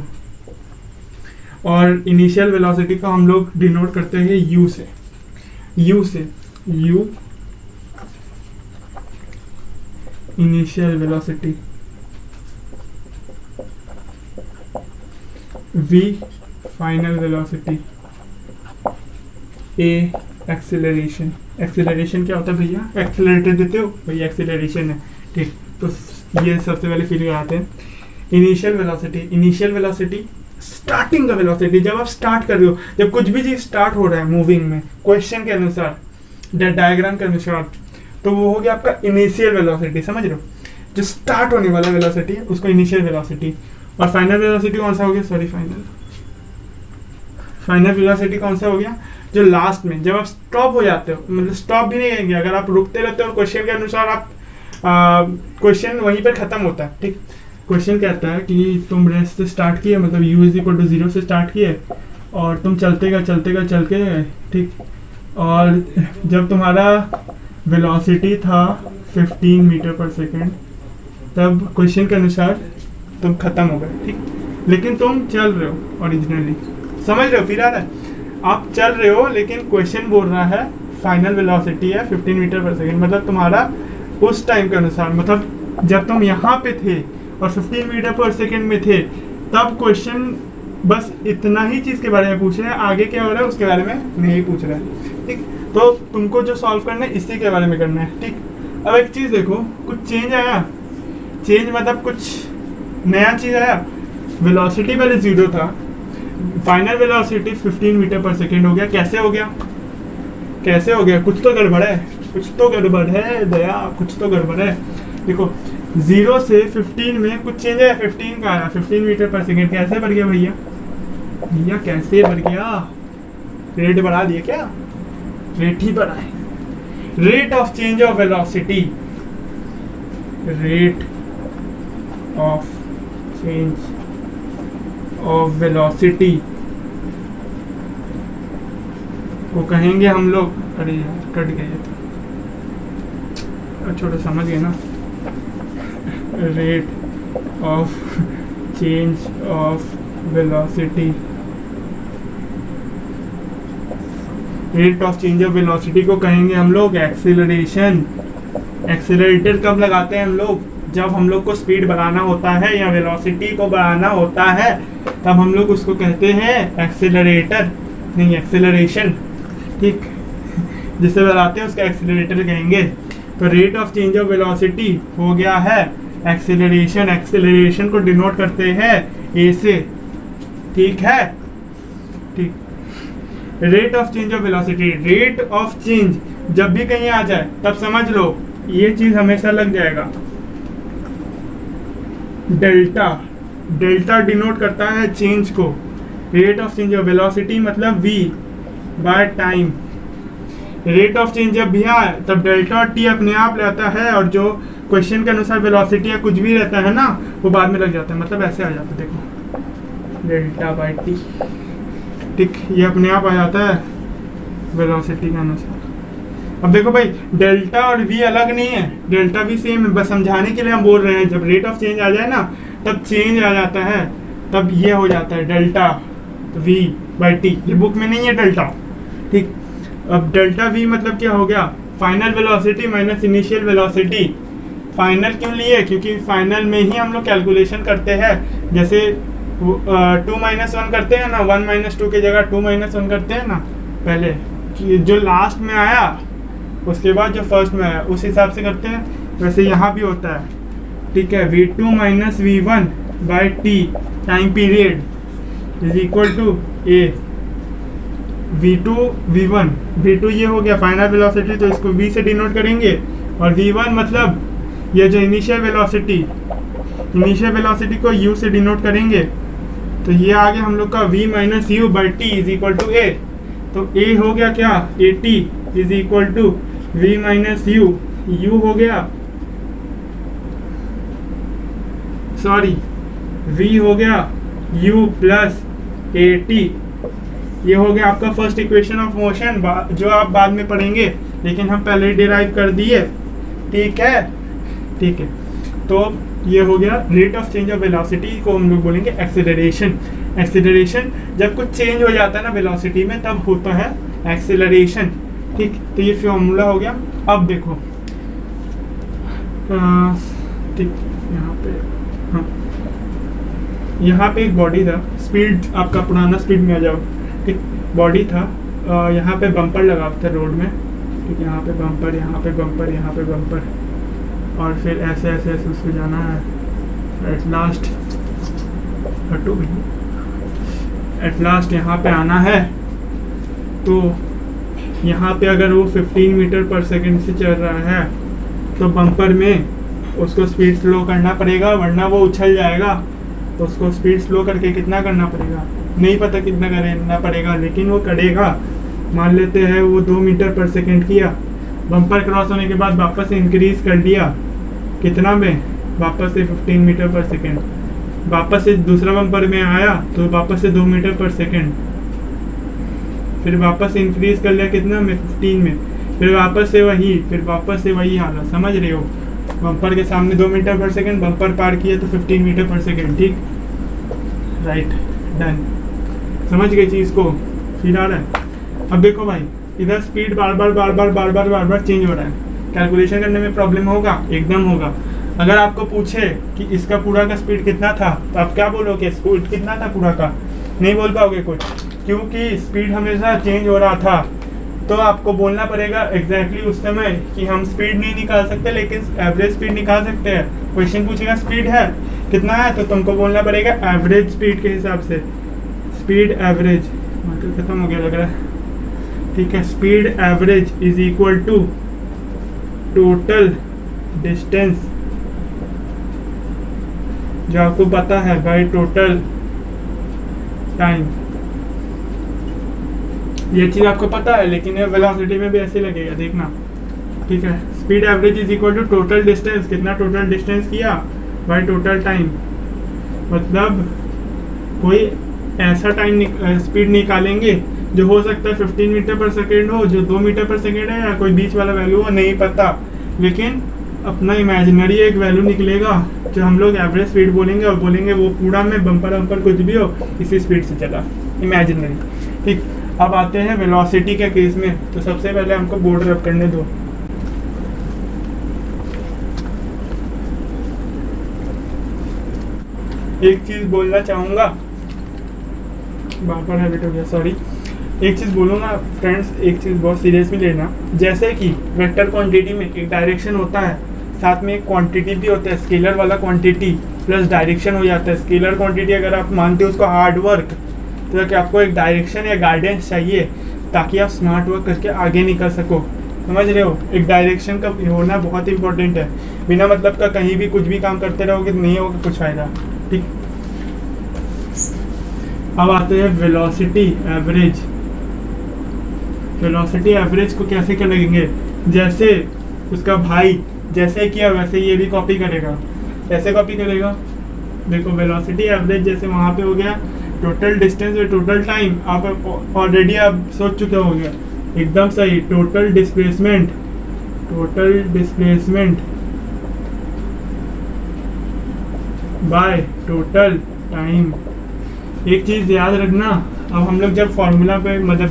और इनिशियल वेलोसिटी को हम लोग डिनोट करते हैं u से, u initial velocity, v final velocity, a acceleration. Acceleration क्या होता है भैया, एक्सेलरेटर देते हो भैया, एक्सेलरेशन है, ठीक। तो ये सबसे पहले फील आते हैं। इनिशियल वेलोसिटी स्टार्टिंग का वेलोसिटी, जब आप स्टार्ट कर रहे हो, जब कुछ भी चीज़ स्टार्ट हो रहा है मूविंग में, क्वेश्चन के अनुसार, डायग्राम के अनुसार, तो वो हो गया आपका इनिशियल वेलोसिटी, समझ रहे हो, जो स्टार्ट होने वाला वेलोसिटी है उसको इनिशियल वेलोसिटी। और फाइनल वेलोसिटी कौन सा हो गया, सॉरी फाइनल वेलोसिटी कौन सा हो गया, जो लास्ट में जब आप स्टॉप हो जाते हो, मतलब स्टॉप भी नहीं कहेंगे, अगर आप रुकते रहते हो और क्वेश्चन के अनुसार आप क्वेश्चन वहीं पर खत्म होता है, ठीक। क्वेश्चन कहता है कि तुम रेस्ट से स्टार्ट किए, मतलब u = 0 से स्टार्ट किए और तुम चलते गए, ठीक। और जब तुम्हारा वेलोसिटी था 15 मीटर पर सेकेंड, तब क्वेश्चन के अनुसार तुम खत्म हो गए, ठीक। लेकिन तुम चल रहे हो ओरिजिनली, समझ रहे हो फील आ रहा है? आप चल रहे हो लेकिन क्वेश्चन बोल रहा है फाइनल वेलोसिटी है 15 मीटर पर सेकेंड, मतलब तुम्हारा उस टाइम के अनुसार, मतलब जब तुम यहाँ पे थे और 15 मीटर पर सेकेंड में थे तब क्वेश्चन बस इतना ही चीज़ के बारे में पूछ रहे हैं, आगे क्या हो रहा है उसके बारे में नहीं पूछ रहा है, ठीक। तो तुमको जो सॉल्व करना है इसी के बारे में करना है, ठीक। अब एक चीज़ देखो, कुछ चेंज आया, चेंज मतलब कुछ नया चीज़ आया। वेलोसिटी पहले 0 था, फाइनल वेलोसिटी 15 मीटर पर सेकेंड हो गया। कैसे हो गया, कैसे हो गया? कुछ तो गड़बड़ है, कुछ तो गड़बड़ है दया, कुछ तो गड़बड़ है। देखो 0 से 15 में कुछ चेंज है, 15 का आया, 15 मीटर पर सेकेंड। कैसे बढ़ गया भैया? भैया कैसे बढ़ गया? रेट बढ़ा दिए क्या? रेट ही बढ़ा है। Rate of change of velocity, rate of change of velocity वो कहेंगे हम लोग, अरे यार कट गए तो छोटा समझ गए ना, rate of change of velocity, rate of change of velocity को कहेंगे हम लोग एक्सीलरेशन। एक्सीलरेटर कब लगाते हैं हम लोग? जब हम लोग को स्पीड बढ़ाना होता है या वेलोसिटी को बढ़ाना होता है तब हम लोग उसको कहते हैं एक्सीलरेटर, नहीं एक्सीलरेशन, ठीक। जिससे बढ़ाते हैं उसका एक्सीलरेटर कहेंगे। तो rate of change of velocity हो गया है एक्सीलरेशन। एक्सीलरेशन को डिनोट करते हैं ए से, ठीक है, ठीक। Rate of change of velocity, rate of change जब भी कहीं आ जाए तब समझ लो ये चीज हमेशा लग जाएगा। डेल्टा, डेल्टा डिनोट करता है चेंज को। Rate of change of velocity मतलब v by time. Rate of change जब भी आए तब डेल्टा और टी अपने आप रहता है, और जो क्वेश्चन के अनुसार वेलोसिटी या कुछ भी रहता है ना वो बाद में लग जाता है, मतलब ऐसे आ जाता है, देखो डेल्टा बाय टी, ठीक, ये अपने आप आ जाता है वेलोसिटी के अनुसार। अब देखो भाई डेल्टा और वी अलग नहीं है, डेल्टा वी सेम है, बस समझाने के लिए हम बोल रहे हैं। जब रेट ऑफ चेंज आ जाए ना तब चेंज आ जाता है, तब ये हो जाता है डेल्टा वी बाई टी। ये बुक में नहीं है डेल्टा, ठीक। अब डेल्टा वी मतलब क्या हो गया? Final velocity minus initial velocity. Final क्यों लिए? क्योंकि फाइनल में ही हम लोग कैलकुलेशन करते हैं, जैसे 2 - 1 करते हैं ना, 1 - 2 की जगह 2 - 1 करते हैं ना पहले, जो लास्ट में आया उसके बाद जो फर्स्ट में आया उस हिसाब से करते हैं। वैसे यहाँ भी होता है, ठीक है। v2 - v1 by t time period is equal to a। v2 v1, v2 ये हो गया फाइनल वेलोसिटी, तो इसको v से डिनोट करेंगे, और v1 मतलब ये जो इनिशियल वेलोसिटी, इनिशियल वेलोसिटी को u से डिनोट करेंगे, तो ये आ गया हम लोग का v - u by t is equal to a। तो a हो गया क्या? at is equal to v - u, u हो गया, सॉरी v हो गया u प्लस at। ये हो गया आपका फर्स्ट इक्वेशन ऑफ मोशन, जो आप बाद में पढ़ेंगे, लेकिन हम पहले ही डिराइव कर दिए, ठीक है, ठीक है। तो ये हो गया rate of change of velocity को हम लोग बोलेंगे एक्सेलरेशन। एक्सेलरेशन जब कुछ चेंज हो जाता है ना वेलोसिटी में तब होता है एक्सेलरेशन, ठीक। तो ये फॉर्मूला हो गया। अब देखो ठीक, यहाँ पे, हाँ, यहाँ पे एक बॉडी था, स्पीड आपका पुराना स्पीड में आ जाओ, ठीक। बॉडी था, यहाँ पे बम्पर लगा था रोड में, ठीक। यहाँ पे बम्पर, यहाँ पे बम्पर, यहाँ पे बम्पर, और फिर ऐसे ऐसे ऐसे उसको जाना है। एट लास्ट हटो भैया, एट लास्ट यहाँ पे आना है। तो यहाँ पे अगर वो 15 मीटर पर सेकंड से चल रहा है तो बम्पर में उसको स्पीड स्लो करना पड़ेगा, वरना वो उछल जाएगा। तो उसको स्पीड स्लो करके कितना करना पड़ेगा, नहीं पता कितना करना पड़ेगा, लेकिन वो करेगा। मान लेते हैं वो 2 मीटर पर सेकंड किया, बम्पर क्रॉस होने के बाद वापस से इंक्रीज कर दिया, कितना में? वापस से 15 मीटर पर सेकंड। वापस से दूसरा बम्पर में आया तो वापस से 2 मीटर पर सेकंड, फिर वापस इंक्रीज कर लिया कितना में? 15 में, फिर वापस से वही, फिर वापस से वही हालत, समझ रहे हो? बम्पर के सामने 2 मीटर पर सेकंड, बम्पर पार किया तो 15 मीटर पर सेकंड, ठीक। Right, done. समझ गए चीज़ को, फील आ रहा है? अब देखो भाई, इधर स्पीड बार बार चेंज हो रहा है, कैलकुलेशन करने में प्रॉब्लम होगा, एकदम होगा। अगर आपको पूछे कि इसका पूरा का स्पीड कितना था, तो आप क्या बोलोगे? स्पीड कितना था पूरा का? नहीं बोल पाओगे कुछ, क्योंकि स्पीड हमेशा चेंज हो रहा था। तो आपको बोलना पड़ेगा एग्जैक्टली उस समय कि हम स्पीड नहीं निकाल सकते, लेकिन एवरेज स्पीड निकाल सकते हैं। क्वेश्चन पूछेगा स्पीड है कितना है, तो तुमको बोलना पड़ेगा एवरेज स्पीड के हिसाब से। स्पीड एवरेज, मतलब खत्म हो गया लग रहा है, ठीक है। Speed average is equal to total distance, जो आपको पता है, बाय टोटल टाइम। ये चीज़ आपको पता है, लेकिन ये वेलोसिटी में भी ऐसे लगेगा, देखना, ठीक है। Speed average is equal to total distance, कितना टोटल डिस्टेंस किया, बाय टोटल टाइम। मतलब कोई ऐसा टाइम स्पीड निकालेंगे जो हो सकता है 15 मीटर पर सेकेंड हो, जो 2 मीटर पर सेकेंड है, या कोई बीच वाला वैल्यू हो, नहीं पता, लेकिन अपना इमेजिनरी एक वैल्यू निकलेगा जो हम लोग एवरेज स्पीड बोलेंगे, और बोलेंगे वो पूरा में बम्पर वम्पर कुछ भी हो इसी स्पीड से चला, इमेजिनरी, ठीक। अब आते हैं वेलोसिटी के केस में। तो सबसे पहले हमको बोर्ड रब करने दो। एक चीज़ बोलना चाहूँगा, बार हैबिट हो गया, सॉरी। एक चीज़ बोलूँगा फ्रेंड्स, एक चीज़ बहुत सीरियसली लेना। जैसे कि वेक्टर क्वांटिटी में एक डायरेक्शन होता है, साथ में एक क्वांटिटी भी होता है, स्केलर वाला क्वांटिटी प्लस डायरेक्शन हो जाता है। स्केलर क्वांटिटी अगर आप मानते हो उसको हार्ड वर्क, तो कि आपको एक डायरेक्शन या गाइडेंस चाहिए ताकि आप स्मार्ट वर्क करके आगे निकल सको, समझ रहे हो? एक डायरेक्शन का होना बहुत इंपॉर्टेंट है। बिना मतलब का कहीं भी कुछ भी काम करते रहोगे तो नहीं होगा कुछ फ़ायदा, ठीक। अब आते हैं वेलोसिटी एवरेज। वेलोसिटी एवरेज को कैसे करेंगे? जैसे उसका भाई जैसे किया वैसे ये भी कॉपी करेगा। कैसे कॉपी करेगा? देखो, वेलोसिटी एवरेज जैसे वहाँ पे हो गया टोटल डिस्टेंस और टोटल टाइम, आप ऑलरेडी आप सोच चुके होंगे, एकदम सही। Total displacement bye total time. एक चीज़ याद रखना, अब हम लोग जब फॉर्मूला पे मतलब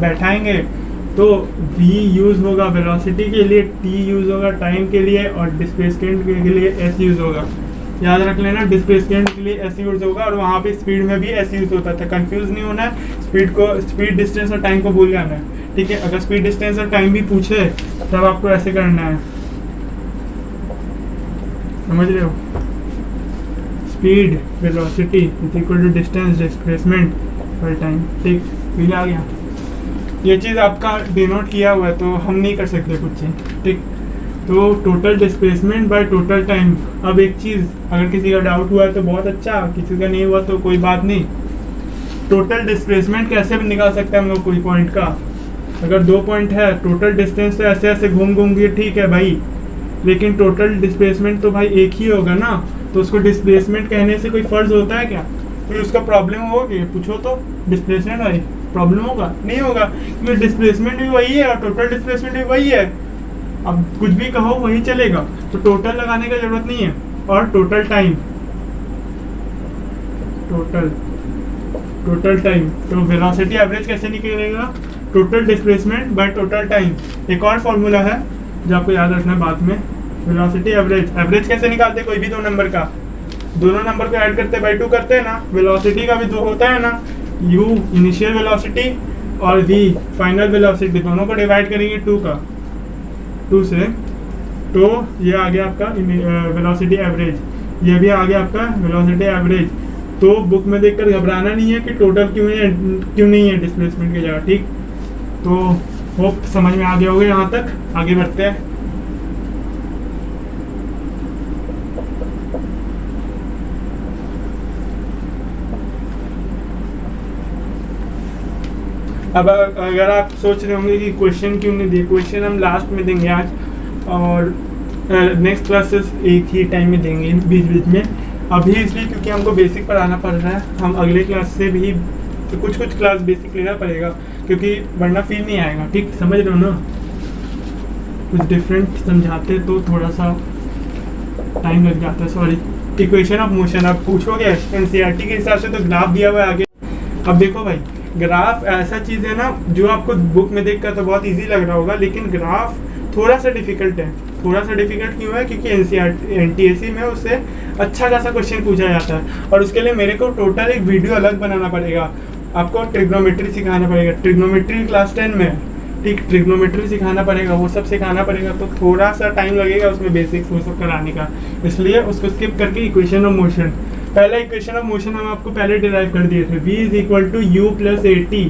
बैठाएंगे तो v यूज़ होगा वेलोसिटी के लिए, t यूज़ होगा टाइम के लिए, और डिस्प्लेसमेंट के लिए s यूज़ होगा। याद रख लेना, डिस्प्लेसमेंट के लिए s यूज़ होगा, और वहाँ पे स्पीड में भी s यूज़ होता था। कंफ्यूज नहीं होना है, स्पीड डिस्टेंस और टाइम को भूल जाना है, ठीक है। अगर स्पीड डिस्टेंस और टाइम भी पूछे तब आपको ऐसे करना है, समझ रहे हो? Speed velocity is equal to distance displacement पर टाइम, ठीक। फील आ गया? ये चीज़ आपका डिनोट किया हुआ है, तो हम नहीं कर सकते कुछ चीज़, ठीक। तो total displacement bye total time. अब एक चीज़, अगर किसी का डाउट हुआ है तो बहुत अच्छा, किसी का नहीं हुआ तो कोई बात नहीं। टोटल डिस्प्लेसमेंट कैसे भी निकाल सकते हैं हम लोग कोई पॉइंट का? अगर 2 पॉइंट है, टोटल डिस्टेंस तो ऐसे ऐसे घूम के ठीक है भाई, लेकिन टोटल डिस्प्लेसमेंट तो भाई एक ही होगा ना। तो उसको डिस्प्लेसमेंट कहने से कोई फ़र्ज होता है क्या? फिर उसका प्रॉब्लम होगा, पूछो तो, डिस्प्लेसमेंट भाई प्रॉब्लम होगा? नहीं होगा, क्योंकि डिस्प्लेसमेंट भी वही है और टोटल डिस्प्लेसमेंट भी वही है। अब कुछ भी कहो वही चलेगा, तो टोटल लगाने का जरूरत नहीं है। और टोटल टाइम, टोटल टाइम, तो वेलोसिटी एवरेज कैसे निकलेगा? Total displacement bye total time. एक और फॉर्मूला है जो आपको याद रखना है बाद में। वेलोसिटी एवरेज कैसे निकालते हैं? कोई भी 2 नंबर का, दोनों नंबर को ऐड करते बाई 2 करते हैं ना। वेलोसिटी का भी 2 होता है ना, u इनिशियल वेलोसिटी और v फाइनल वेलोसिटी, दोनों को डिवाइड करेंगे 2 से, तो ये आ गया आपका वेलोसिटी एवरेज, ये भी आ गया आपका वेलोसिटी एवरेज। तो बुक में देखकर घबराना नहीं है कि टोटल क्यों नहीं है डिस्प्लेसमेंट की जगह, ठीक। तो होप समझ में आ गया होगा यहाँ तक। आगे बढ़ते हैं। अब अगर आप सोच रहे होंगे कि क्वेश्चन क्यों नहीं दिए, क्वेश्चन हम लास्ट में देंगे आज, और नेक्स्ट क्लासेस एक ही टाइम में देंगे बीच बीच में। अभी इसलिए क्योंकि हमको बेसिक पढ़ाना पड़ रहा है, हम अगले क्लास से भी तो कुछ क्लास बेसिक लेना पड़ेगा, क्योंकि वरना फील नहीं आएगा, ठीक। समझ रहे हो ना? कुछ डिफरेंट समझाते तो थोड़ा सा टाइम लग जाता है, सॉरी। इक्वेशन ऑफ मोशन आप पूछोगे एनसीईआरटी के हिसाब से तो ग्राफ दिया हुआ है आगे। अब देखो भाई, ग्राफ ऐसा चीज़ है ना जो आपको बुक में देखकर तो बहुत इजी लग रहा होगा, लेकिन ग्राफ थोड़ा सा डिफिकल्ट है। थोड़ा सा डिफिकल्ट क्यों है? क्योंकि एनटीएससी में उससे अच्छा खासा क्वेश्चन पूछा जाता है, और उसके लिए मेरे को टोटल एक वीडियो अलग बनाना पड़ेगा। आपको ट्रिग्नोमेट्री सिखाना पड़ेगा, ट्रिग्नोमेट्री क्लास 10 में, ठीक, ट्रिग्नोमेट्री सिखाना पड़ेगा, वो सब सिखाना पड़ेगा, तो थोड़ा सा टाइम लगेगा उसमें बेसिक्स वो सब कराने का, इसलिए उसको स्किप करके इक्वेशन ऑफ मोशन, पहला इक्वेशन ऑफ मोशन हम आपको पहले डिराइव कर दिए थे, v is equal to u plus a t,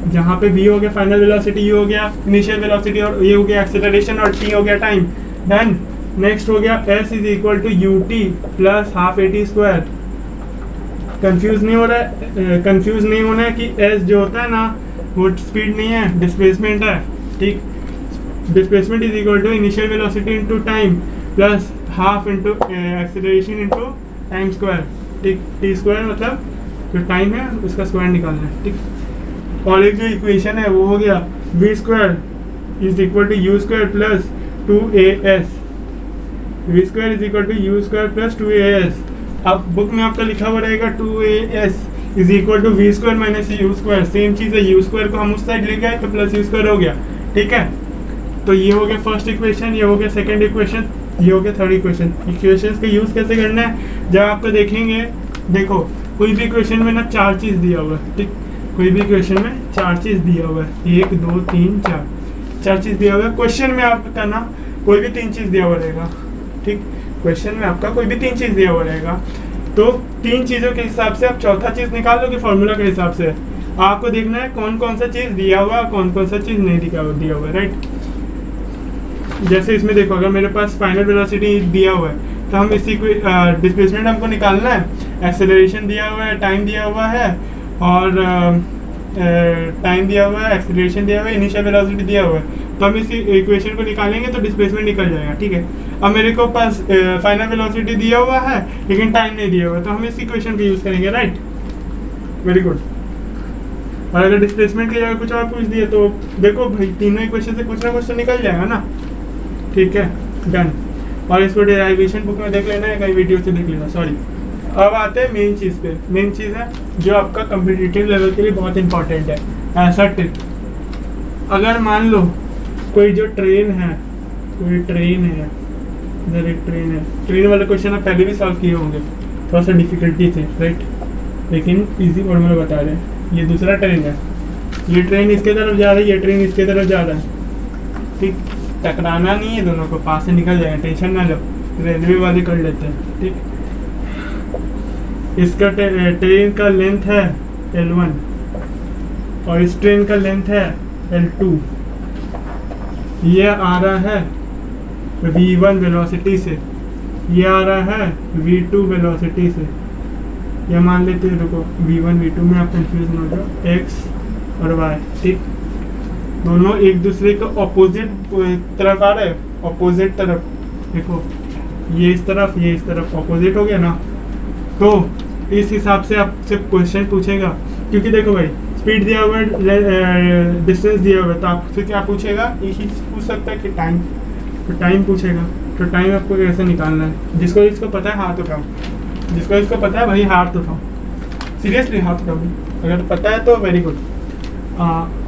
जहाँ पे v हो गया फाइनल वेलोसिटी, u हो गया इनिशियल वेलोसिटी, और ये हो गया एक्सेलरेशन, और t हो गया टाइम। देन नेक्स्ट हो गया s is equal to u t plus half a t square. Confuse नहीं हो रहा है, कंफ्यूज नहीं होना है कि s जो होता है ना वो स्पीड नहीं है, डिस्प्लेसमेंट है, ठीक। Displacement is equal to initial velocity into time plus half into acceleration into time square, ठीक। टी स्क्वायर मतलब जो टाइम है उसका स्क्वायर निकालना है, ठीक। और एक जो इक्वेशन है वो हो गया v square is equal to u square plus 2as, v square is equal to u square plus 2as। अब बुक में आपका लिखा हुआ रहेगा 2as is equal to v square minus u square, same चीज़ है, यू स्क्वायर को हम उस साइड ले गए तो प्लस यू स्क्वायर हो गया, ठीक है। तो ये हो गया फर्स्ट इक्वेशन, ये हो गया सेकंड इक्वेशन, ये हो गया थर्ड इक्वेशन। इक्वेशंस का यूज़ कैसे करना है, जब आपको देखेंगे, देखो कोई भी इक्वेशन में ना 4 चीज़ दिया हुआ है, ठीक, कोई भी इक्वेशन में 4 चीज़ दिया हुआ है, 1 2 3 4 चीज़ दिया हुआ है। क्वेश्चन में आपका ना कोई भी 3 चीज़ दिया हुआ रहेगा, ठीक, क्वेश्चन में आपका कोई भी 3 चीज़ दिया हुआ रहेगा, तो 3 चीज़ों के हिसाब से आप चौथा चीज़ निकाल लोगे फॉर्मूला के हिसाब से। आपको देखना है कौन कौन सा चीज़ दिया हुआ, कौन कौन सा चीज़ नहीं दिया हुआ है, राइट। जैसे इसमें देखो, अगर मेरे पास फाइनल वेलोसिटी दिया हुआ है तो हम इसी को डिस्प्लेसमेंट हमको निकालना है, एक्सेलरेशन दिया हुआ है, टाइम दिया हुआ है, और टाइम दिया हुआ है, एक्सेलरेशन दिया हुआ है, इनिशियल वेलोसिटी दिया हुआ है, तो हम इसी इक्वेशन को निकालेंगे तो डिस्प्लेसमेंट निकल जाएगा, ठीक है। अब मेरे को पास फाइनल वेलोसिटी दिया हुआ है लेकिन टाइम नहीं दिया हुआ है, तो हम इस इक्वेशन को यूज़ करेंगे, राइट, वेरी गुड। और अगर डिस्प्लेसमेंट की जगह कुछ और पूछ दिए तो देखो भाई तीनों इक्वेशन से कुछ ना कुछ तो निकल जाएगा ना, ठीक है, डन। और इसको डेरिवेशन बुक में देख लेना है, कहीं वीडियो से देख लेना, सॉरी। अब आते हैं मेन चीज़ पे। मेन चीज़ है जो आपका कम्पिटिटिव लेवल के लिए बहुत इंपॉर्टेंट है, ऐसा टिप। अगर मान लो कोई जो ट्रेन है, कोई ट्रेन है, इधर एक ट्रेन है, ट्रेन वाले क्वेश्चन आप पहले भी सॉल्व किए होंगे, थोड़ा सा डिफिकल्टी से, राइट, लेकिन इजी फॉर्मूला बता रहे हैं। ये दूसरा ट्रेन है, ये ट्रेन इसके तरफ जा रही है, ये ट्रेन इसके तरफ जा रहा है, ठीक, टकराना नहीं है दोनों को, पास से निकल जाएगा, टेंशन ना लो, रेलवे वाले कर लेते हैं, ठीक। इसका ट्रेन का लेंथ है L1 और इस ट्रेन का लेंथ है L2। ये आ रहा है V1 वेलोसिटी से, ये आ रहा है V2 वेलोसिटी से। ये मान लेते हैं, देखो V1 V2 में आप कंफ्यूज ना हो जाओ, X और Y, ठीक, दोनों एक दूसरे को अपोजिट तरफ आ रहे हैं, अपोजिट तरफ, देखो ये इस तरफ, ये इस तरफ, अपोजिट हो गया ना। तो इस हिसाब से आपसे क्वेश्चन पूछेगा, क्योंकि देखो भाई स्पीड दिया हुआ है, डिस्टेंस दिया हुआ है, तो आपसे क्या पूछेगा, यही पूछ सकता है कि टाइम, तो टाइम पूछेगा, तो टाइम आपको कैसे निकालना है। जिसको इसको पता है हाथ उठाओ, जिसको इसको पता है भाई हाथ उठाओ, सीरियसली हाथ उठाओ, अगर पता है तो very good,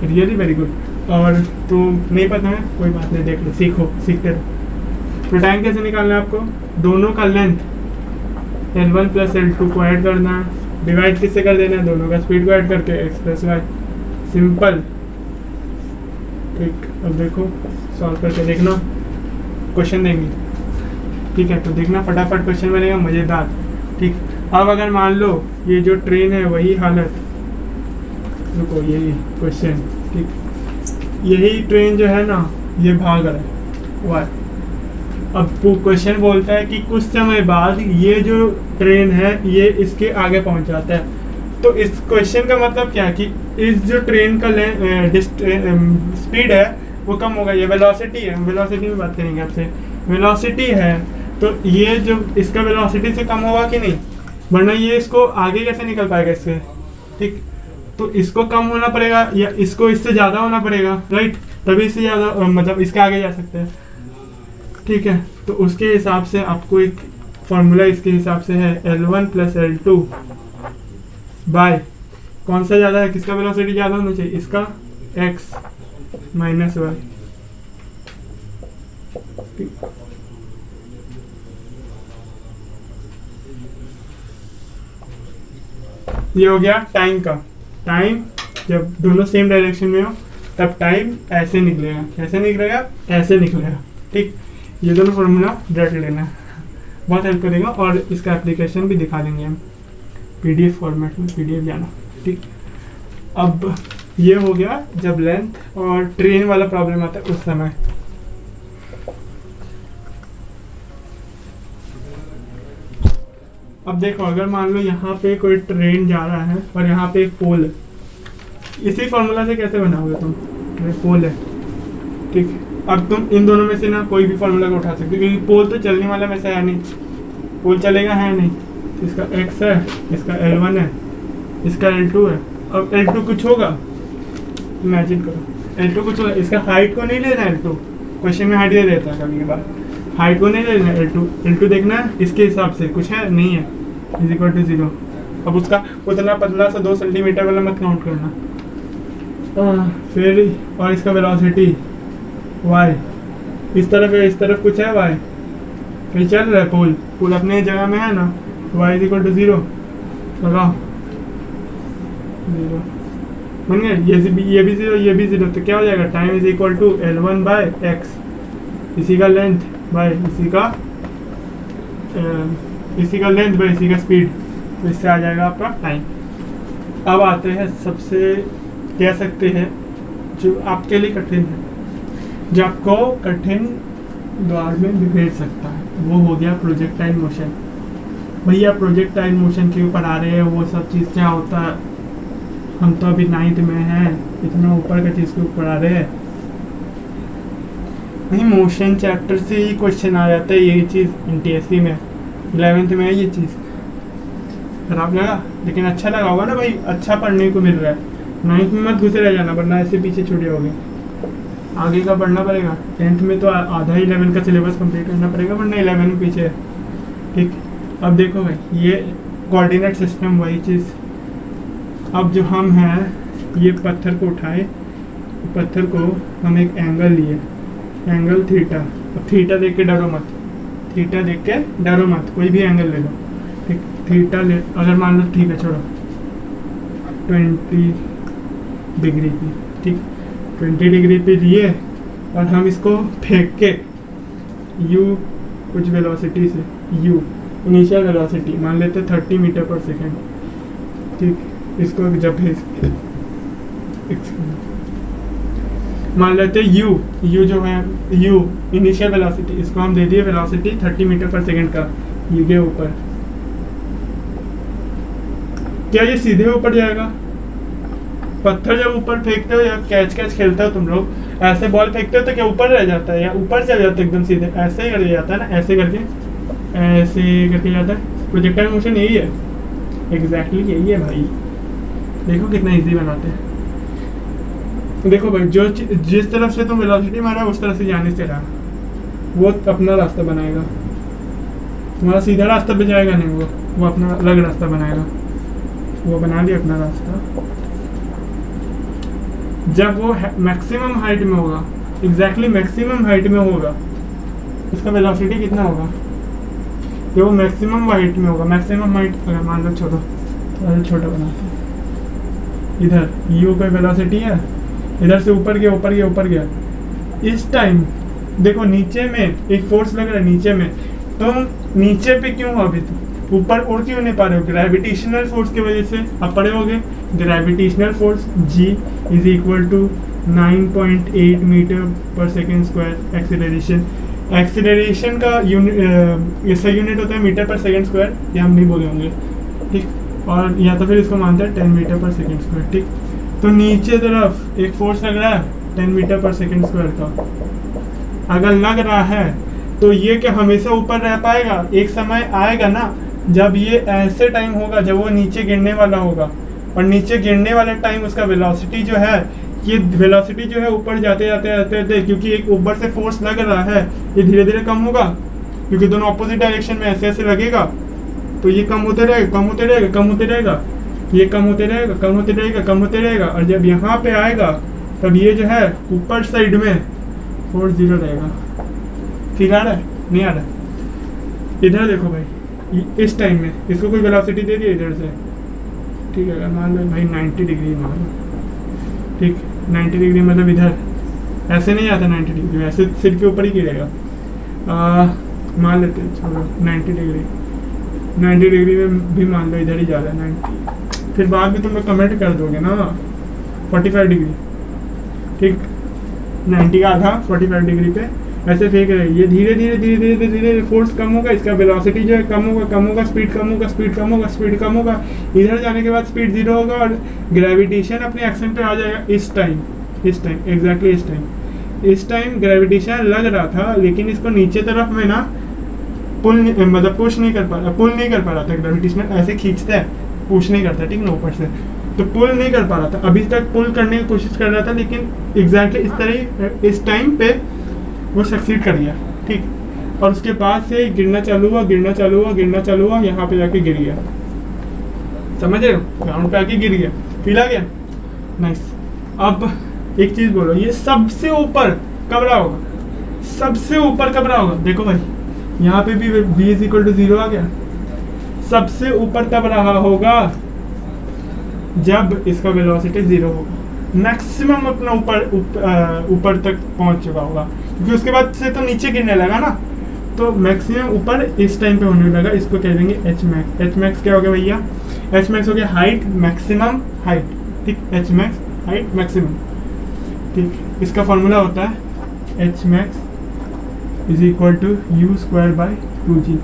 really very good, और तो नहीं पता है कोई बात नहीं, देख लो, सीखो, सीखते रहो। तो टाइम कैसे निकालना है आपको, दोनों का लेंथ L1 प्लस L2 को ऐड करना है, डिवाइड किससे कर देना है, दोनों का स्पीड को ऐड करके, x प्लस वाई, सिंपल, ठीक। अब देखो सॉल्व करके देखना, क्वेश्चन देंगे, ठीक है, तो देखना फटाफट क्वेश्चन बनेगा मज़ेदार, ठीक। अब अगर मान लो ये जो ट्रेन है वही हालत, देखो यही क्वेश्चन, ठीक, यही ट्रेन जो है ना ये भाग रहा है वाई। अब क्वेश्चन बोलता है कि कुछ समय बाद ये जो ट्रेन है ये इसके आगे पहुंच जाता है, तो इस क्वेश्चन का मतलब क्या है कि इस जो ट्रेन का स्पीड है वो कम होगा, ये वेलोसिटी है, वेलोसिटी में बात करेंगे आपसे, वेलोसिटी है, तो ये जो इसका वेलोसिटी से कम होगा कि नहीं, वरना ये इसको आगे कैसे निकल पाएगा इससे, ठीक। तो इसको कम होना पड़ेगा या इसको इससे ज़्यादा होना पड़ेगा, राइट, तभी इससे ज़्यादा मतलब इसके आगे जा सकते हैं, ठीक है। तो उसके हिसाब से आपको एक फॉर्मूला इसके हिसाब से है L1 प्लस L2 बाय कौन सा ज़्यादा है, किसका वेलोसिटी ज़्यादा होना चाहिए, इसका x माइनस वाई। ये हो गया टाइम का। टाइम जब दोनों सेम डायरेक्शन में हो तब टाइम ऐसे निकलेगा, कैसे निकलेगा, ऐसे निकलेगा। ठीक, ये दोनों फॉर्मूला रट लेना, बहुत हेल्प करेगा। और इसका एप्लीकेशन भी दिखा देंगे हम PDF फॉर्मेट में, PDF जाना। ठीक, अब ये हो गया जब लेंथ और ट्रेन वाला प्रॉब्लम आता है उस समय। अब देखो, अगर मान लो यहाँ पे कोई ट्रेन जा रहा है और यहाँ पे एक पोल है, इसी फॉर्मूला से कैसे बनाओगे तुम, ये पोल है। ठीक, अब तुम इन दोनों में से ना कोई भी फॉर्मूला को उठा सकते हो, क्योंकि पोल तो चलने वाला में से है नहीं, पोल चलेगा है नहीं। तो इसका x है, इसका L1 है, इसका L2 है। अब L2 कुछ होगा, इमेजिन करो L2 कुछ होगा, इसका हाइट को नहीं लेना है। L2 क्वेश्चन में हाइट दे देता है कभी के बाद, हाइट को नहीं लेना है। L2 देखना है इसके हिसाब से, कुछ है नहीं है, इज इक्वल टू 0। अब उसका उतना पतला सा 2 सेंटीमीटर वाला मत काउंट करना। फिर और इसका वेलोसिटी y, इस तरफ है, इस तरफ कुछ है y, कहीं चल रहा है पोल, पोल अपने जगह में है ना, y इज इक्वल टू 0 लगाओ, 0 बन गया। ये भी 0, ये भी 0, तो क्या हो जाएगा, time is equal to L1 by x, इसी का लेंथ बाय इसी का लेंथ बाय इसी का स्पीड, तो इससे आ जाएगा आपका टाइम। अब आते हैं सबसे, कह सकते हैं जो आपके लिए कठिन है, जो आपको कठिन द्वार में भेज सकता है, वो हो गया प्रोजेक्टाइल मोशन। भैया प्रोजेक्टाइल मोशन के ऊपर आ रहे हैं, वो सब चीज़ क्या होता है, हम तो अभी 9th में हैं, इतना ऊपर का चीज़ के ऊपर आ रहे हैं। वही मोशन चैप्टर से ही क्वेश्चन आ जाता है, यही चीज़ NTSC में 11th में है ये चीज़। खराब लगा, लेकिन अच्छा लगा होगा ना भाई, अच्छा पढ़ने को मिल रहा है। 9th में मत घुसे रह जाना, वरना ऐसे पीछे छूटे होगे, आगे का पढ़ना पड़ेगा। 10th में तो आधा ही 11 का सिलेबस कंप्लीट करना पड़ेगा, वरना 11 में पीछे है। ठीक, अब देखो भाई, ये कोऑर्डिनेट सिस्टम वही चीज़। अब जो हम हैं, ये पत्थर को उठाए, पत्थर को हम एक एंगल लिए, एंगल थीटा। अब थीटा देख के डरो मत, थीटा देख के डरो मत, कोई भी एंगल ले लो। ठीक, थीटा ले, अगर मान लो, ठीक है छोड़ो, 20 डिग्री पे, ठीक 20 डिग्री पे लिए और हम इसको फेंक के u कुछ वेलोसिटी से, u इनिशियल वेलोसिटी मान लेते 30 मीटर पर सेकेंड। ठीक, इसको जब मान लेते u जो है u इनिशियल वेलोसिटी, इसको हम दे दिए वेलोसिटी 30 मीटर पर सेकेंड का, u के ऊपर। क्या ये सीधे ऊपर जाएगा? पत्थर जब ऊपर फेंकते हो या कैच खेलते हो तुम लोग, ऐसे बॉल फेंकते हो तो क्या ऊपर रह जाता है या ऊपर चल जाता है एकदम सीधे, ऐसे ही कर जाता है ना, ऐसे करके जाता है। प्रोजेक्टाइल मोशन यही है, एग्जैक्टली यही है भाई। देखो कितना इजी बनाते हैं। देखो भाई, जो जिस तरफ से तुम वेलोसिटी मारा उस तरफ से जाने से रहा, वो अपना रास्ता बनाएगा, तुम्हारा सीधा रास्ता पे जाएगा नहीं, वो अपना अलग रास्ता बनाएगा। वो बना लिया अपना रास्ता। जब वो मैक्सिमम हाइट में होगा, एग्जैक्टली मैक्सिमम हाइट में होगा, इसका वेलोसिटी कितना होगा, जब वो मैक्सिमम हाइट में होगा। मैक्सिमम हाइट अगर मान लो छोटा बनाते हैं, इधर u पे वेलोसिटी है, इधर से ऊपर गया। इस टाइम देखो नीचे में एक फोर्स लग रहा है, नीचे में तुम नीचे पे क्यों हो, अभी तुम ऊपर उड़ क्यों नहीं पा रहे हो? ग्रेविटेशनल फोर्स की वजह से अब पड़े होगे। Gravitational force G is equal to 9.8 metre पर सेकेंड स्क्वायर। एक्सीलरेशन का इसका यूनिट होता है मीटर पर सेकेंड स्क्वायर, ये हम नहीं बोले होंगे, ठीक। और या तो फिर इसको मानते हैं 10 मीटर पर सेकेंड स्क्वायर, ठीक। तो नीचे तरफ एक फोर्स लग रहा है 10 मीटर पर सेकेंड स्क्वायर का। अगर लग रहा है तो ये क्या हमेशा ऊपर रह पाएगा? एक समय आएगा ना जब ये ऐसे टाइम होगा जब वो नीचे गिरने वाला होगा, और नीचे गिरने वाले टाइम उसका वेलोसिटी जो है, ये वेलोसिटी जो है ऊपर जाते जाते क्योंकि एक ऊपर से फोर्स लग रहा है, ये धीरे धीरे कम होगा, क्योंकि दोनों ऑपोजिट डायरेक्शन में ऐसे ऐसे लगेगा, तो ये कम होते रहेगा, कम होते रहेगा, कम होते रहेगा, ये कम होते रहेगा, कम होते रहेगा, कम होते रहेगा, और जब यहाँ पे आएगा तब ये जो है ऊपर साइड में 4 0 रहेगा। फिर आ रहा है, नहीं आ रहा है। इधर देखो भाई, इस टाइम में इसको कोई वेलोसिटी दे दिया इधर से, ठीक है, मान लो भाई 90 डिग्री मान लो, ठीक, 90 डिग्री मतलब इधर ऐसे नहीं आता 90 डिग्री, ऐसे सिर के ऊपर ही गिरेगा। मान लेते हैं चलो 90 डिग्री, 90 डिग्री में भी मान लो इधर ही जा रहा है 90, फिर बाद में तुम लोग कमेंट कर दोगे ना 45 डिग्री, ठीक, 90 का आधा 45 डिग्री पे ऐसे फेंक रहे, ये धीरे धीरे धीरे धीरे धीरे फोर्स कम होगा, इसका वेलोसिटी जो है कम होगा, कम होगा, स्पीड कम होगा, स्पीड कम होगा, स्पीड कम होगा, इधर जाने के बाद स्पीड 0 होगा और ग्रेविटेशन अपने एक्शन पे आ जाएगा इस टाइम एग्जैक्टली इस टाइम ग्रेविटेशन लग रहा था, लेकिन इसको नीचे तरफ में ना पुल मतलब पुश नहीं कर पा रहा, पुल नहीं कर पा रहा था, ग्रेविटेशन ऐसे खींचता है, पुश नहीं करता, ठीक ना, ऊपर से तो पुल नहीं कर पा रहा था, अभी तक पुल करने की कोशिश कर रहा था, लेकिन एग्जैक्टली इस तरह इस टाइम पे वो सक्सीड कर गया, ठीक, और उसके बाद से गिरना चालू हुआ, गिरना चालू हुआ, गिरना चालू हुआ, यहाँ पे जाके गिर गया, समझ रहे हो, ग्राउंड पे आके गिर गया, फील आ गया, नाइस। अब एक चीज बोलो, ये सबसे ऊपर कब रहा होगा, सबसे ऊपर कब रहा होगा, देखो भाई यहाँ पे भी v इज इक्वल टू 0 आ गया, सबसे ऊपर तब रहा होगा जब इसका वेलोसिटी 0 होगा, मैक्सिमम अपना ऊपर तक पहुंच चुका होगा, क्योंकि उसके बाद से तो नीचे गिरने लगा ना, तो मैक्सिमम ऊपर इस टाइम पे होने लगा, इसको कह देंगे एच मैक्स। एच मैक्स क्या हो गया भैया, एच मैक्स हो गया हाइट, मैक्सिमम हाइट, ठीक, एच मैक्स हाइट मैक्सिमम, ठीक, इसका फॉर्मूला होता है h max is equal to u square by 2g।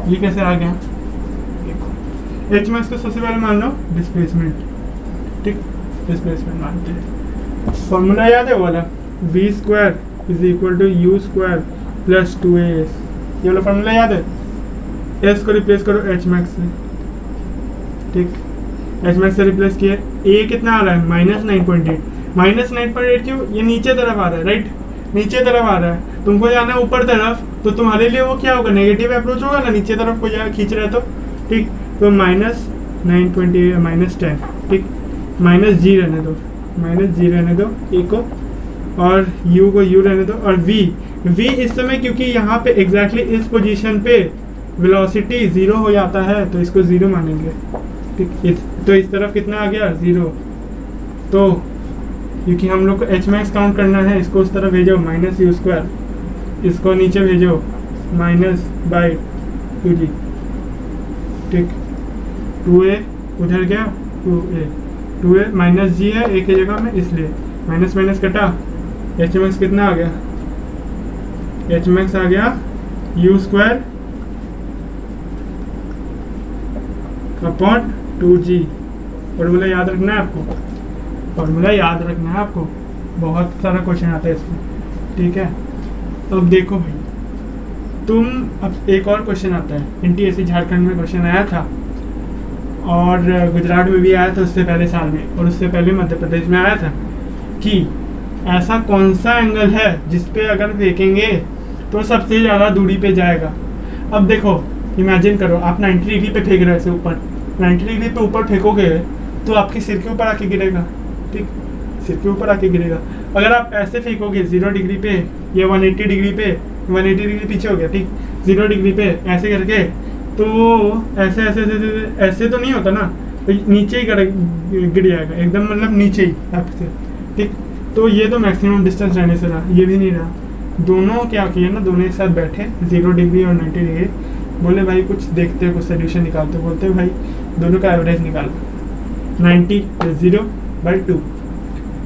ये कैसे आ गया, देखो एच मैक्स को सबसे पहले मान लो डिस्प्लेसमेंट, ठीक, डिस्प्लेसमेंट मानते हैं, फॉर्मूला याद है वो वाला, v square is equal to u square plus 2as, ये वाला फॉर्मूला याद है, एस को रिप्लेस करो एच मैक्स से, ठीक, एच मैक्स से रिप्लेस किया, ए कितना आ रहा है -9.8, -9.8 क्यों, ये नीचे तरफ आ रहा है, राइट, नीचे तरफ आ रहा है, तुमको जाना है ऊपर तरफ, तो तुम्हारे लिए वो क्या होगा, नेगेटिव अप्रोच होगा ना, नीचे तरफ को जा खींच रहा है तो, ठीक, तो -9.8 -10, ठीक, -g रहने दो, -g रहने दो ए को, और u को u रहने दो, और v इस समय क्योंकि यहाँ पे एग्जैक्टली इस पोजीशन पे वेलोसिटी 0 हो जाता है, तो इसको 0 मानेंगे, ठीक, तो इस तरफ कितना आ गया 0, तो क्योंकि हम लोग को एच मैक्स काउंट करना है, इसको उस तरफ भेजो -u स्क्वायर, इसको नीचे भेजो -/2g, ठीक, 2a उधर गया, 2a -g है a की जगह में, इसलिए माइनस माइनस कटा, एच मैक्स कितना आ गया, एच मैक्स आ गया you square upon 2g। Formula याद रखना है आपको, फॉर्मूला याद रखना है आपको, बहुत सारा क्वेश्चन आता है इसमें, ठीक है। अब देखो भाई तुम, अब एक और क्वेश्चन आता है, NTSC झारखंड में क्वेश्चन आया था, और गुजरात में भी आया था उससे पहले साल में, और उससे पहले मध्य प्रदेश में आया था, कि ऐसा कौन सा एंगल है जिसपे अगर फेंकेंगे तो सबसे ज़्यादा दूरी पे जाएगा। अब देखो इमेजिन करो, आप 90 डिग्री पे फेंक रहे हो, ऐसे ऊपर 90 डिग्री पे ऊपर फेंकोगे तो आपके सिर के ऊपर आके गिरेगा, ठीक, सिर के ऊपर आके गिरेगा। अगर आप ऐसे फेंकोगे 0 डिग्री पे या 180 डिग्री पे, 180 डिग्री पीछे हो गया, ठीक, 0 डिग्री पे ऐसे करके, तो ऐसे ऐसे ऐसे ऐसे तो नहीं होता ना, तो नीचे ही गिर जाएगा एकदम, मतलब नीचे ही आपसे, ठीक। तो ये तो मैक्सिमम डिस्टेंस रहने से रहा, ये भी नहीं रहा, दोनों क्या किए ना, दोनों एक साथ बैठे 0 डिग्री और 90 डिग्री, बोले भाई कुछ देखते हैं, कुछ सोल्यूशन निकालते, बोलते भाई दोनों का एवरेज निकालो, 90 + 0/2,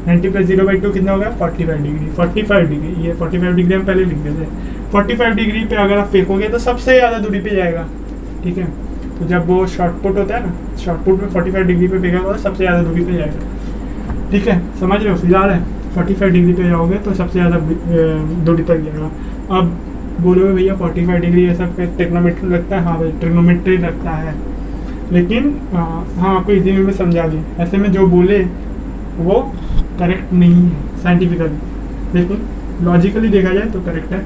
90 + 0/2 कितना होगा 45 डिग्री, 45 डिग्री, ये 45 डिग्री हम पहले लिख देते हैं, 45 डिग्री पे अगर आप फेंकोगे तो सबसे ज़्यादा दूरी पे जाएगा, ठीक है। तो जब वो शॉर्ट पुट होता है ना, शॉर्ट पुट में 45 डिग्री पे फेंका हुआ सबसे ज़्यादा दूरी पे जाएगा, ठीक है, समझ रहे हो, फिलहाल है 45 डिग्री पे जाओगे तो सबसे ज़्यादा दूरी तक जाएगा। अब बोलोगे भैया 45 डिग्री ये सब ट्रिग्नोमेट्री लगता है, हाँ भाई ट्रिग्नोमेट्री लगता है, लेकिन हाँ आपको इजी में समझा दी, ऐसे में जो बोले वो करेक्ट नहीं है साइंटिफिकली, लेकिन लॉजिकली देखा जाए तो करेक्ट है।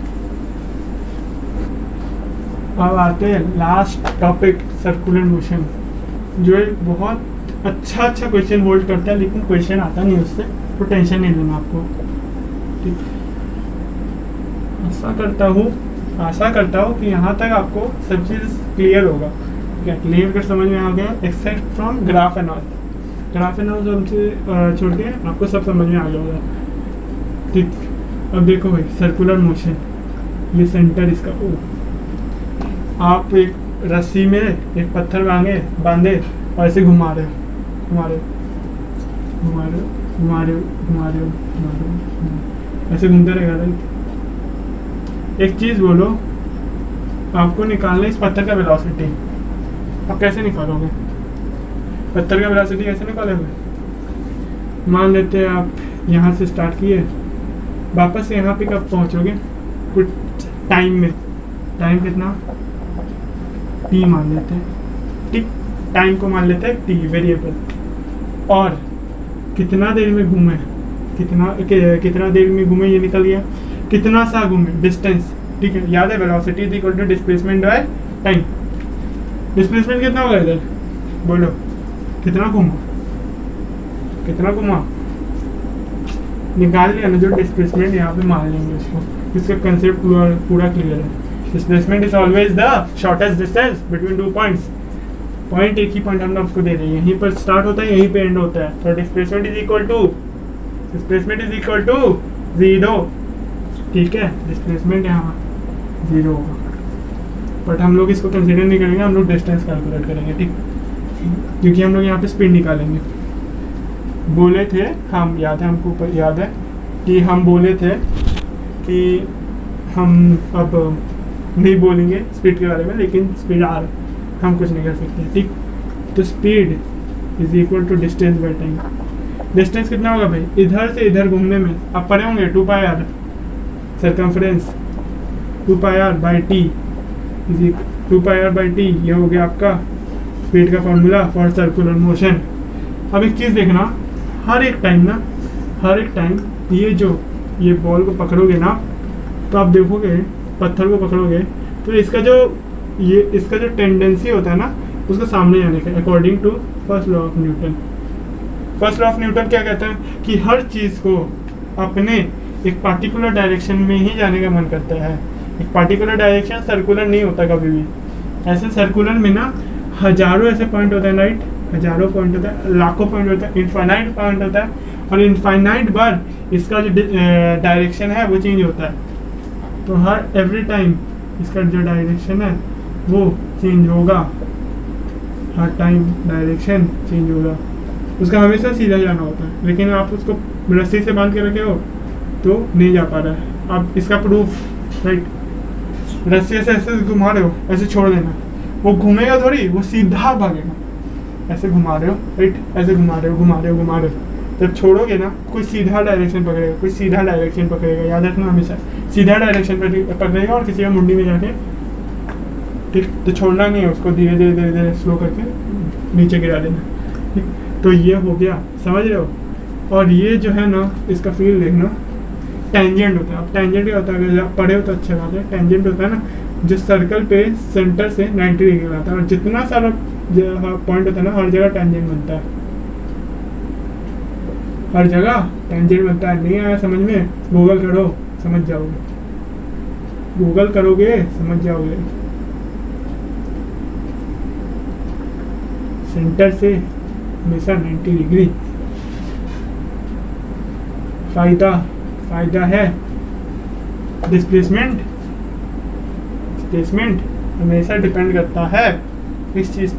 अब आते हैं लास्ट टॉपिक, सर्कुलर मोशन, जो एक बहुत अच्छा क्वेश्चन होल्ड करता है, लेकिन क्वेश्चन आता नहीं उससे, तो टेंशन नहीं लेना आपको। ठीक, आशा करता हूँ कि यहाँ तक आपको सब चीज़ क्लियर होगा। ठीक है, क्लियर कर समझ में आ गया, except from graph and all. Graph and all हमसे छोड़ के आपको सब समझ में आ गया होगा। ठीक, अब देखो भाई, सर्कुलर मोशन, ये सेंटर इसका ओ, आप एक रस्सी में एक पत्थर बांधे और ऐसे घुमा रहे हो, ऐसे घूमते रहेगा। राइट, एक चीज़ बोलो, आपको निकालना इस पत्थर का वेलोसिटी, आप कैसे निकालोगे? पत्थर का वेलोसिटी कैसे निकालोगे? मान लेते हैं आप यहाँ से स्टार्ट किए, वापस से यहाँ पे कब पहुँचोगे? कुछ टाइम में, टाइम कितना? टी मान लेते हैं। ठीक, टाइम को मान लेते हैं टी वेरिएबल, और कितना देर में घूमे, कितना देर में घूमे ये निकल गया, कितना सा घूमे, डिस्टेंस। ठीक है, याद है, velocity is equal to displacement by time. Displacement कितना होगा इधर, बोलो, कितना घुमा निकाल लिया ना, जो डिस्प्लेसमेंट यहाँ पे मान लेंगे उसको। इसका कंसेप्ट पूरा क्लियर है। Displacement is always the shortest distance between two points. Point एक ही पॉइंट हम लोग आपको दे रहे हैं, यहीं पर स्टार्ट होता है, यहीं पे एंड होता है। तो डिस्प्लेसमेंट इज इक्वल टू 0। ठीक है, डिस्प्लेसमेंट यहाँ 0 होगा, बट हम लोग इसको कंसिडर नहीं करेंगे, हम लोग डिस्टेंस कैलकुलेट करेंगे। ठीक, क्योंकि हम लोग यहाँ पे स्पीड निकालेंगे। बोले थे हम, याद है हमको, याद है कि हम बोले थे कि हम अब नहीं बोलेंगे स्पीड के बारे में, लेकिन स्पीड आर हम कुछ नहीं कर सकते। ठीक, तो speed is equal to distance by time. Distance कितना होगा भाई, इधर से इधर घूमने में आप पढ़े होंगे 2πr circumference, 2πr by t is 2πr by T. ये हो गया आपका स्पीड का फॉर्मूला फॉर सर्कुलर मोशन। अब एक चीज़ देखना, हर एक टाइम ये बॉल को पकड़ोगे ना, तो आप देखोगे, पत्थर को पकड़ोगे, तो इसका जो टेंडेंसी होता है ना, उसको सामने आने का, according to first law of Newton. First law of Newton क्या कहता है कि हर चीज़ को अपने एक पार्टिकुलर डायरेक्शन में ही जाने का मन करता है। एक पार्टिकुलर डायरेक्शन सर्कुलर नहीं होता कभी भी। ऐसे सर्कुलर में ना हजारों ऐसे पॉइंट होते हैं, राइट, हजारों पॉइंट होता है, लाखों पॉइंट होता है, इनफाइनाइट पॉइंट होता है, और इनफाइनाइट बार इसका जो डायरेक्शन है वो चेंज होता है। तो हर एवरी टाइम इसका जो डायरेक्शन है वो चेंज होगा, हर टाइम डायरेक्शन चेंज होगा। उसका हमेशा सीधा जाना होता है, लेकिन आप उसको रस्सी से बांध के रखे हो तो नहीं जा पा रहा है। आप इसका प्रूफ, राइट, रस्सी ऐसे घुमा रहे हो, ऐसे छोड़ देना, वो घूमेगा थोड़ी, वो सीधा भागेगा। ऐसे घुमा रहे हो, राइट, ऐसे घुमा रहे हो, जब छोड़ोगे ना, कोई सीधा डायरेक्शन पकड़ेगा, याद रखना हमेशा, सीधा डायरेक्शन पकड़ेगा और किसी का मुंडी में जाके, ठीक, तो छोड़ना नहीं है उसको, धीरे धीरे स्लो करके नीचे गिरा देना। ठीक, तो ये हो गया, समझ रहे हो। और ये जो है ना, इसका फील्ड देखना, टेंजेंट होता है। अब टेंजेंट क्या होता है, अगर आप पढ़े हो तो अच्छा बात है। टेंजेंट होता है ना, जो सर्कल पे सेंटर से 90 डिग्री आता है, और जितना सारा पॉइंट होता है ना, हर जगह टेंजेंट बनता है, हर जगह टेंजेंट बनता है। नहीं आया समझ में, गूगल करो, समझ जाओगे, गूगल करोगे समझ जाओगे। सेंटर से हमेशा 90 डिग्री। फायदा है डिस्प्लेसमेंट हमेशा डिपेंड करता है इस चीज,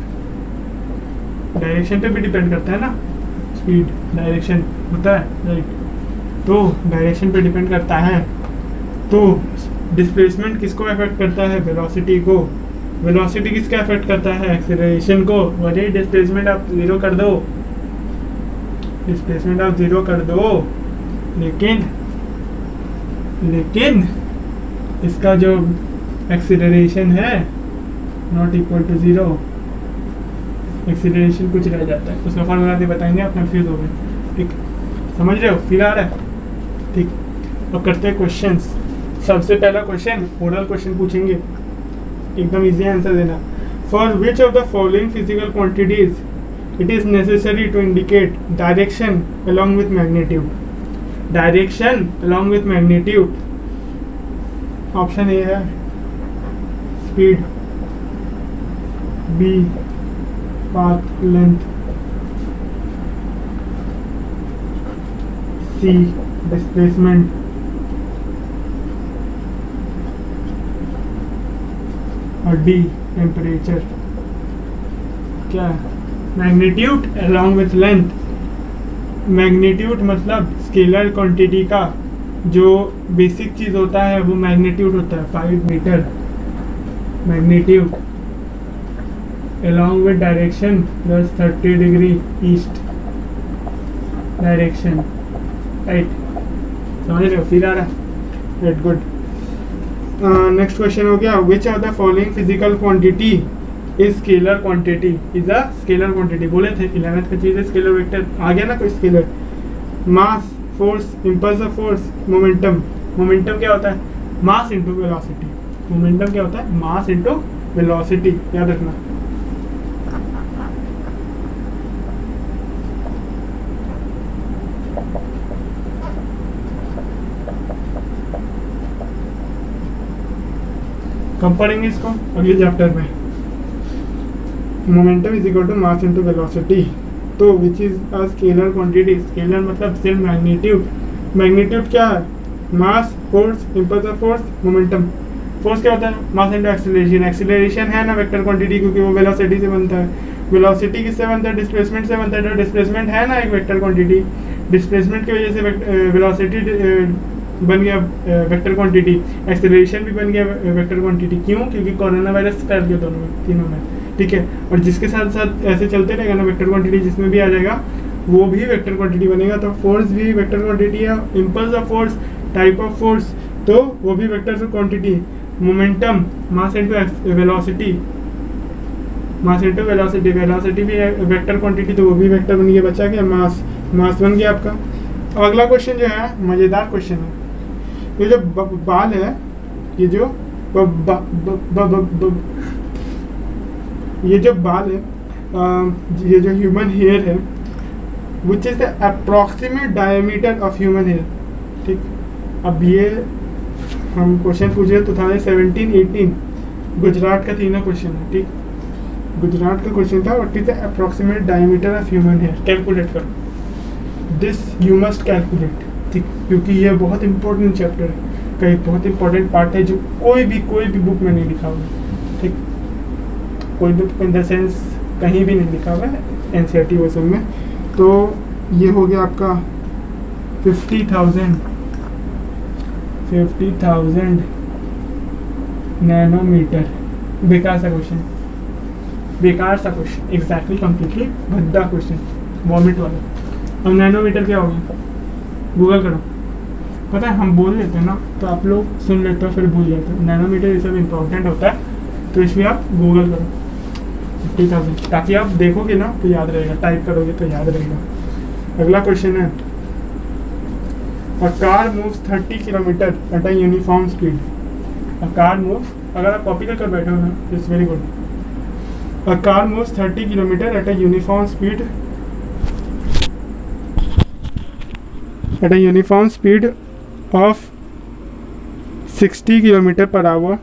डायरेक्शन पे भी डिपेंड करता है ना। स्पीड डायरेक्शन होता है, राइट, तो डायरेक्शन पे डिपेंड करता है। तो डिस्प्लेसमेंट किसको अफेक्ट करता है, वेलोसिटी को। वेलोसिटी किसका अफेक्ट करता है, एक्सेलरेशन को। वही डिस्प्लेसमेंट आप जीरो कर दो, लेकिन इसका जो एक्सेलरेशन है नॉट इक्वल टू 0, एक्सेलरेशन कुछ रह जाता है। उसका फॉर्मूला भी बताएंगे, आप कंफ्यूज हो गए। ठीक, समझ रहे हो, फील आ रहा है। ठीक, अब करते हैं क्वेश्चंस। सबसे पहला क्वेश्चन ओरल क्वेश्चन पूछेंगे। एकदम इजी आंसर देना। For which of the following physical quantities it is necessary to indicate direction along with magnitude, direction along with magnitude. Option A है speed, B path length, C displacement, और D temperature. क्या magnitude along with length, magnitude मतलब scalar quantity का जो basic चीज होता है वो मैग्नीट्यूड होता है 5 metre. Magnitude along with direction plus 30 degree east direction, right? समझ रहे हो? फिर आ रहा है, राइट, गुड। नेक्स्ट क्वेश्चन हो गया, विच of the following physical quantity is scalar quantity, is a scalar quantity. बोले थे 11th का चीज है स्केलर वेक्टर, आ गया ना कोई scalar. Mass, force, impulse of force, momentum. Momentum क्या होता है? Mass into velocity. मोमेंटम क्या होता है? मास इंटू वेलोसिटी, याद रखना। कब पढ़ेंगे इसको? अगले चैप्टर में। Momentum is equal to mass into velocity. तो which is a scalar quantity, scalar मतलब सिर्फ मैग्नीट्यूड। मैग्नीट्यूड क्या है? Mass, force, impulse of force, momentum. Force क्या होता है? Mass into acceleration. एक्सीलरेशन है ना वेक्टर क्वांटिटी, क्योंकि वो वेलोसिटी से बनता है। वेलोसिटी किससे बनता है? डिस्प्लेसमेंट से बनता है। तो डिस्प्लेसमेंट है ना एक वेक्टर क्वांटिटी, डिस्प्लेसमेंट की वजह से वेलोसिटी बन गया वेक्टर क्वांटिटी, एक्सेलरेशन भी बन गया वेक्टर क्वांटिटी। क्यों? क्योंकि कोरोना वायरस फैल गया दोनों में, तीनों में, ठीक है। और जिसके साथ साथ ऐसे चलते रहेगा ना वेक्टर क्वांटिटी, जिसमें भी आ जाएगा वो भी वेक्टर क्वांटिटी बनेगा। तो फोर्स भी वेक्टर क्वांटिटी है, impulse of force, type of force, तो वो भी vector quantity. Momentum mass into velocity, मास इनटू वेलोसिटी, वेलोसिटी भी वेक्टर क्वांटिटी, तो वो भी वेक्टर बन गया। बचा क्या? मास, मास बन गया आपका। अब अगला क्वेश्चन जो है मजेदार क्वेश्चन है। ये जो बाल है, ये जो ये जो बाल है, ये जो ह्यूमन हेयर है, which is the approximate diameter of human hair, ठीक। अब ये हम क्वेश्चन पूछे 2017-18 गुजरात का तीनों क्वेश्चन है, ठीक। गुजरात का क्वेश्चन था, what is the approximate diameter of human hair, calculate करो। दिस यू मस्ट कैलकुलेट, ठीक, क्योंकि ये बहुत इंपॉर्टेंट चैप्टर है का एक बहुत इंपॉर्टेंट पार्ट है जो कोई भी बुक में नहीं लिखा हुआ है, ठीक। कोई बुक इन द सेंस कहीं भी नहीं लिखा हुआ है एनसीईआरटी वो सब में। तो ये हो गया आपका 50,000 नैनोमीटर। बेकार सा क्वेश्चन, बेकार सा क्वेश्चन, एग्जैक्टली कम्प्लीटली भद्दा क्वेश्चन, वॉमिट वाला। अब नैनोमीटर क्या होगा? गूगल करो। पता है हम बोल लेते हैं ना तो आप लोग सुन लेते हो फिर भूल जाते हो। नैनोमीटर ये सब इम्पोर्टेंट होता है, तो इसलिए आप गूगल करो 50,000, ताकि आप देखोगे ना तो याद रहेगा, टाइप करोगे तो याद रहेगा। अगला क्वेश्चन है, a car moves 30 kilometre at a uniform speed. A car moves, अगर आप कॉपी कर बैठे हो ना, it's very good. A car moves 30 kilometre at a uniform speed of 60 km per hour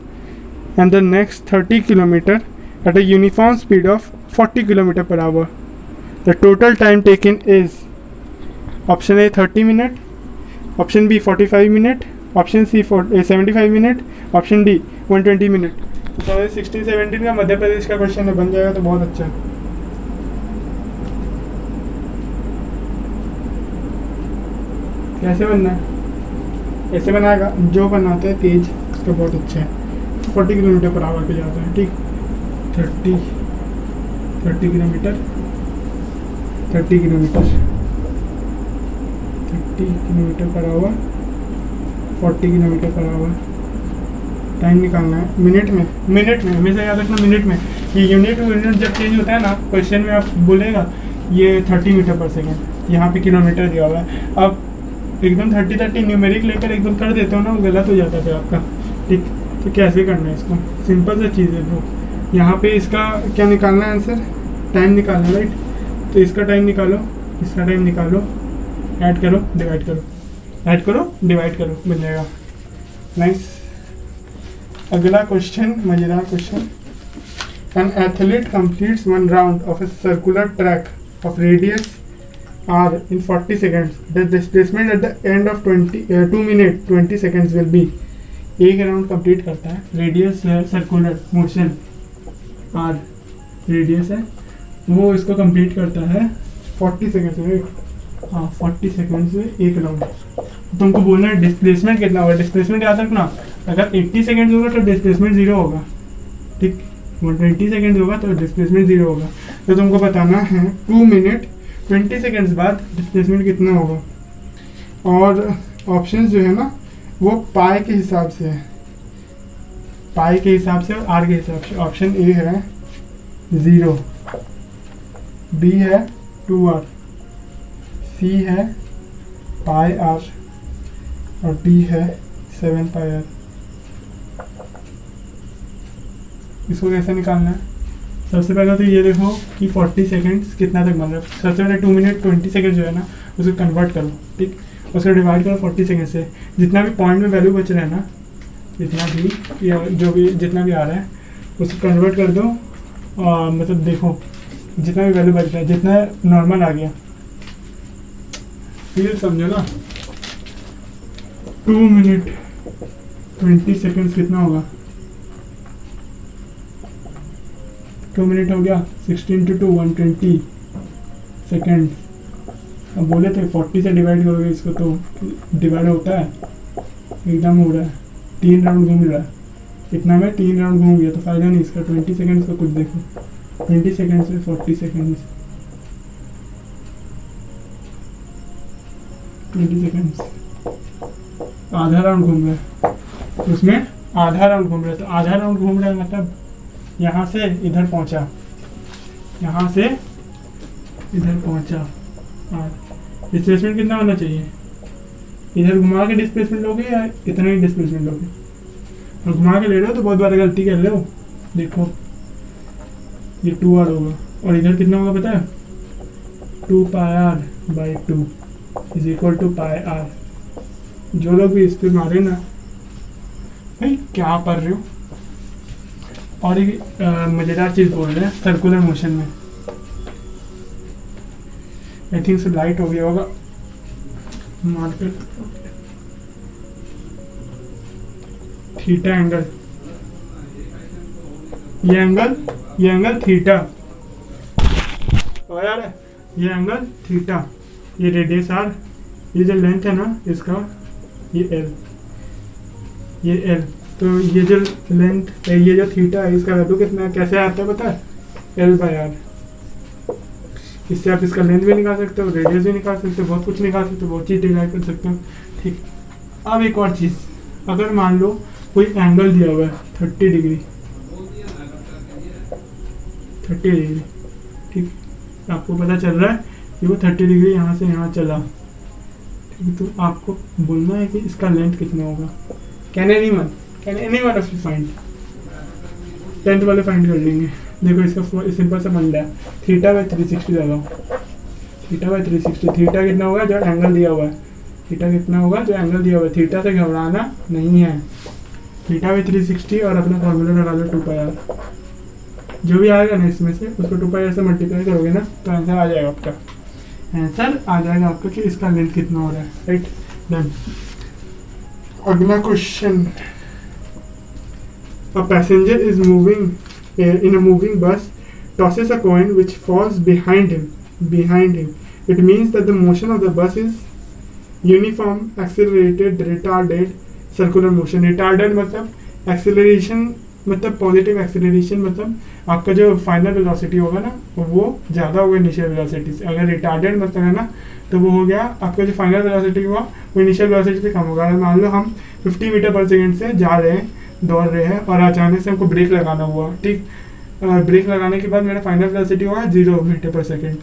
and the next 30 km at a uniform speed of 40 km per hour. The total time taken is option A 30 minute, option B 45 minute, option C 75 minute, option D 120 minute। तो 16-17 का मध्य प्रदेश का question है, बन जाएगा तो बहुत अच्छा है। कैसे बनना है? ऐसे बनाएगा, जो बनाते हैं तेज उसका बहुत अच्छा है। 40 किलोमीटर पर आवर पे जाता है, ठीक। 30 kilometre 30 kilometre per hour 40 kilometre per hour. Time निकालना है मिनट में हमेशा याद रखना, मिनट में। ये यूनिट जब चेंज होता है ना क्वेश्चन में, आप बोलेगा ये 30 मीटर पर सेकेंड, यहाँ पे किलोमीटर दिया हुआ है। अब एकदम 30 न्यूमेरिक लेकर एकदम कर देते हो ना, वो गलत हो जाता है आपका, ठीक। तो कैसे करना है इसको, सिंपल सा चीज़ है ब्रो। यहाँ पे इसका क्या निकालना है आंसर, टाइम निकालना है राइट। तो इसका टाइम निकालो, इसका टाइम निकालो, ऐड करो डिवाइड करो, ऐड करो डिवाइड करो, बन जाएगा। नाइस। अगला क्वेश्चन, मजेदार question. An athlete completes one round of a circular track of radius r in 40 seconds. The displacement at the end of 2 minutes 20 seconds will be। एक round complete करता है, radius है, circular motion r radius है, वो इसको complete करता है 40 seconds में। हाँ 40 सेकेंड्स में एक राउंड। तुमको बोलना है डिस्प्लेसमेंट कितना होगा, डिस्प्लेसमेंट याद रखना, अगर 80 सेकेंड्स होगा तो डिस्प्लेसमेंट 0 होगा, ठीक। 120 सेकेंड्स होगा तो डिस्प्लेसमेंट 0 होगा। तो तुमको बताना है 2 मिनट 20 सेकेंड्स बाद डिस्प्लेसमेंट कितना होगा। और ऑप्शंस जो है ना वो पाई के हिसाब से है, पाई के हिसाब से और आर के हिसाब से। ऑप्शन ए है 0, बी है 2r, सी है पाई आर और डी है 7 पाई आर। इसको कैसे निकालना है, सबसे पहले तो ये देखो कि 40 सेकेंड्स कितना तक बन रहा है। सबसे पहले 2 मिनट 20 सेकेंड जो है ना उसको कन्वर्ट करो, ठीक। उसको डिवाइड करो 40 सेकेंड से, जितना भी पॉइंट में वैल्यू बच रहा है ना, जितना भी या जो भी जितना भी आ रहा है उसको कन्वर्ट कर दो। मतलब देखो जितना भी वैल्यू बच रहा है, जितना नॉर्मल आ गया, फिर समझो ना 2 मिनट 20 सेकेंड्स कितना होगा, 2 मिनट हो गया, 16 × 2 120 सेकेंड। अब बोले थे 40 से डिवाइड करोगे इसको तो डिवाइड होता है, एकदम हो रहा है, 3 राउंड घूम रहा है, इतना में 3 राउंड घूम गया तो फायदा नहीं इसका। 20 सेकेंड्स का कुछ देखो, 20 सेकेंड से 40 सेकेंड्स, 20 सेकेंड्स, आधा राउंड घूम रहा है, उसमें आधा राउंड घूम रहा है। तो आधा राउंड घूम रहा है मतलब यहाँ से इधर पहुँचा, यहाँ से इधर पहुँचा। हाँ डिस्प्लेसमेंट कितना होना चाहिए, इधर घुमा के डिस्प्लेसमेंट लोगे या इतना ही डिस्प्लेसमेंट लोगे। और घुमा के ले रहे हो तो बहुत बार गलती कर रहे हो। देखो ये 2r होगा और इधर कितना होगा पता है, 2 पाई r/2 = पाई r। जो लोग भी इस पर मारे ना भाई क्या पढ़ रहे हो। और एक मज़ेदार चीज़ बोल रहे हैं सर्कुलर मोशन में, आई थिंक से लाइट हो गया होगा मार्केट। थीटा एंगल, ये एंगल थीटा, और यार ये एंगल थीटा, ये रेडियस आर, ये जो लेंथ है ना इसका ये एल, ये एल। तो ये जो लेंथ, ये जो थीटा है इसका वैल्यू कितना है, कैसे आता है पता है, L/R। इससे आप इसका लेंथ भी निकाल सकते हो, रेडियस भी निकाल सकते हो, बहुत कुछ निकाल सकते हो, बहुत चीज़ डिराइव कर सकते हो, ठीक। अब एक और चीज़, अगर मान लो कोई एंगल दिया हुआ है 30 डिग्री, 30 डिग्री, ठीक, आपको पता चल रहा है कि वो 30 डिग्री यहाँ से यहाँ चला, ठीक। तो आपको बोलना है कि इसका लेंथ कितना होगा। Can anyone of you find, 10th वाले फाइंड कर लेंगे। देखो इसका सिंपल सा बन रहा है, θ/360 लगाओ, θ/360। थीटा कितना होगा जो एंगल दिया हुआ है, थीटा कितना होगा जो एंगल दिया हुआ है। थीटा से घबराना नहीं है, θ/360 और अपना फॉर्मूला लगा लो 2 पाई r। जो भी आएगा ना इसमें से उसको 2 पाई r से मल्टीप्लाई करोगे ना तो आंसर आ जाएगा आपका, आंसर आ जाएगा आपका कि इसका लेंथ कितना हो रहा है, राइट। डन। अगला question, a passenger is moving in a moving bus, tosses a coin which falls behind him. It means that the motion of the bus is uniform, accelerated, retarded, circular motion। retarded मतलब acceleration, मतलब positive acceleration, मतलब आपका जो final velocity होगा ना वो ज़्यादा होगा इनिशियल वेलोसिटी से। अगर रिटार्डेड मतलब है ना तो वो हो गया आपका जो फाइनल वेलोसिटी हुआ वो इनिशियल वेलोसिटी से कम होगा। अगर मान लो हम 50 मीटर पर सेकेंड से जा रहे हैं, दौड़ रहे हैं और अचानक से हमको ब्रेक लगाना हुआ, ठीक। ब्रेक लगाने के बाद मेरा फाइनल वेलोसिटी हुआ 0 मीटर पर सेकेंड,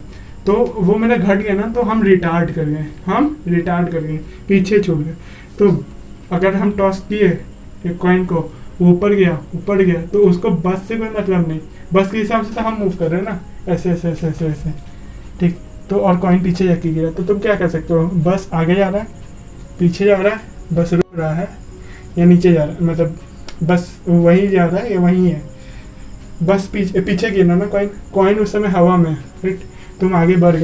तो वो मेरा घट गया ना, तो हम रिटार्ड कर गए, पीछे छूट गए। तो अगर हम टॉस किए एक कॉइन को वो ऊपर गया तो उसको बस से कोई मतलब नहीं, बस के हिसाब से तो हम मूव कर रहे हैं ना, ऐसे ऐसे ऐसे ऐसे ऐसे, ठीक। तो और कॉइन पीछे जाके गिरा तो तुम क्या कर सकते हो, बस आगे जा रहा है, पीछे जा रहा है, बस रुक रहा है, या नीचे जा रहा है, मतलब बस वहीं जा रहा है या वहीं है, बस पीछे गिरना ना कॉइन, कॉइन उस समय हवा में, राइट। तुम आगे बढ़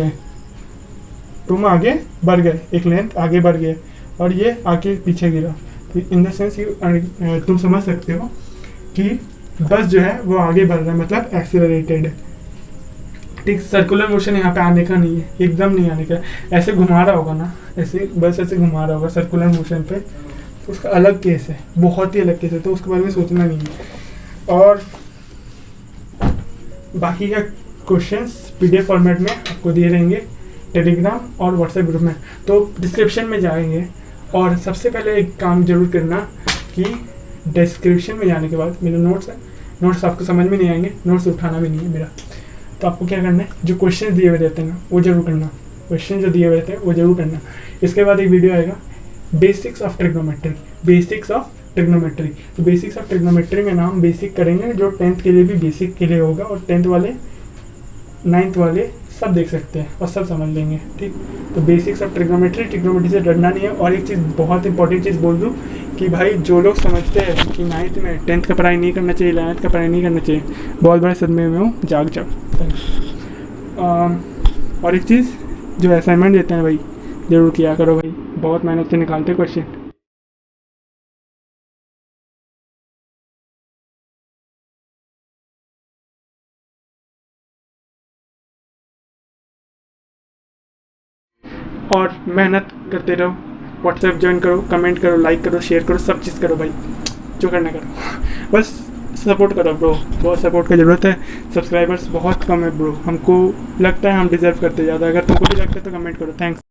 गए, एक लेंथ आगे बढ़ गए और ये आके पीछे गिरा। तो इन द सेंस तुम समझ सकते हो कि बस जो है वो आगे बढ़ रहा है, मतलब एक्सेलरेटेड है, ठीक। सर्कुलर मोशन यहाँ पे आने का नहीं है, एकदम नहीं आने का। ऐसे घुमा रहा होगा ना, ऐसे बस ऐसे घुमा रहा होगा सर्कुलर मोशन पे, तो उसका अलग केस है, बहुत ही अलग केस है, तो उसके बारे में सोचना नहीं है। और बाकी का क्वेश्चंस पीडीएफ फॉर्मेट में आपको दिए रहेंगे टेलीग्राम और व्हाट्सएप ग्रुप में, तो डिस्क्रिप्शन में जाएंगे। और सबसे पहले एक काम जरूर करना कि डिस्क्रिप्शन में जाने के बाद मेरे नोट्स है, नोट्स आपको समझ में नहीं आएंगे, नोट्स उठाना भी नहीं है मेरा, तो आपको क्या करना है, जो क्वेश्चन दिए हुए रहते हैं ना वो जरूर करना, क्वेश्चन जो दिए हुए रहते हैं वो जरूर करना। इसके बाद एक वीडियो आएगा बेसिक्स ऑफ ट्रिग्नोमेट्री, तो बेसिक्स ऑफ ट्रिग्नोमेट्री में नाम बेसिक करेंगे, जो 10th के लिए भी बेसिक के लिए होगा, और 10th वाले 9th वाले सब देख सकते हैं और सब समझ लेंगे, ठीक। तो बेसिक्स ऑफ ट्रिग्नोमेट्री से डरना नहीं है। और एक चीज़ बहुत इंपॉर्टेंट चीज़ बोल दूँ कि भाई जो लोग समझते हैं कि 9th में 10th का पढ़ाई नहीं करना चाहिए, 11th का पढ़ाई नहीं करना चाहिए, बहुत बड़े सदमे में हूँ, जाग जाओ। और एक चीज़, जो असाइनमेंट देते हैं भाई ज़रूर किया करो भाई, बहुत मेहनत से निकालते क्वेश्चन। और मेहनत करते रहो, व्हाट्सएप ज्वाइन करो, कमेंट करो, लाइक करो, शेयर करो, सब चीज़ करो भाई, जो करना करो, बस सपोर्ट करो ब्रो, बहुत सपोर्ट की ज़रूरत है। सब्सक्राइबर्स बहुत कम है ब्रो, हमको लगता है हम डिज़र्व करते ज़्यादा, अगर तुमको भी लगता है तो कमेंट करो। थैंक्स।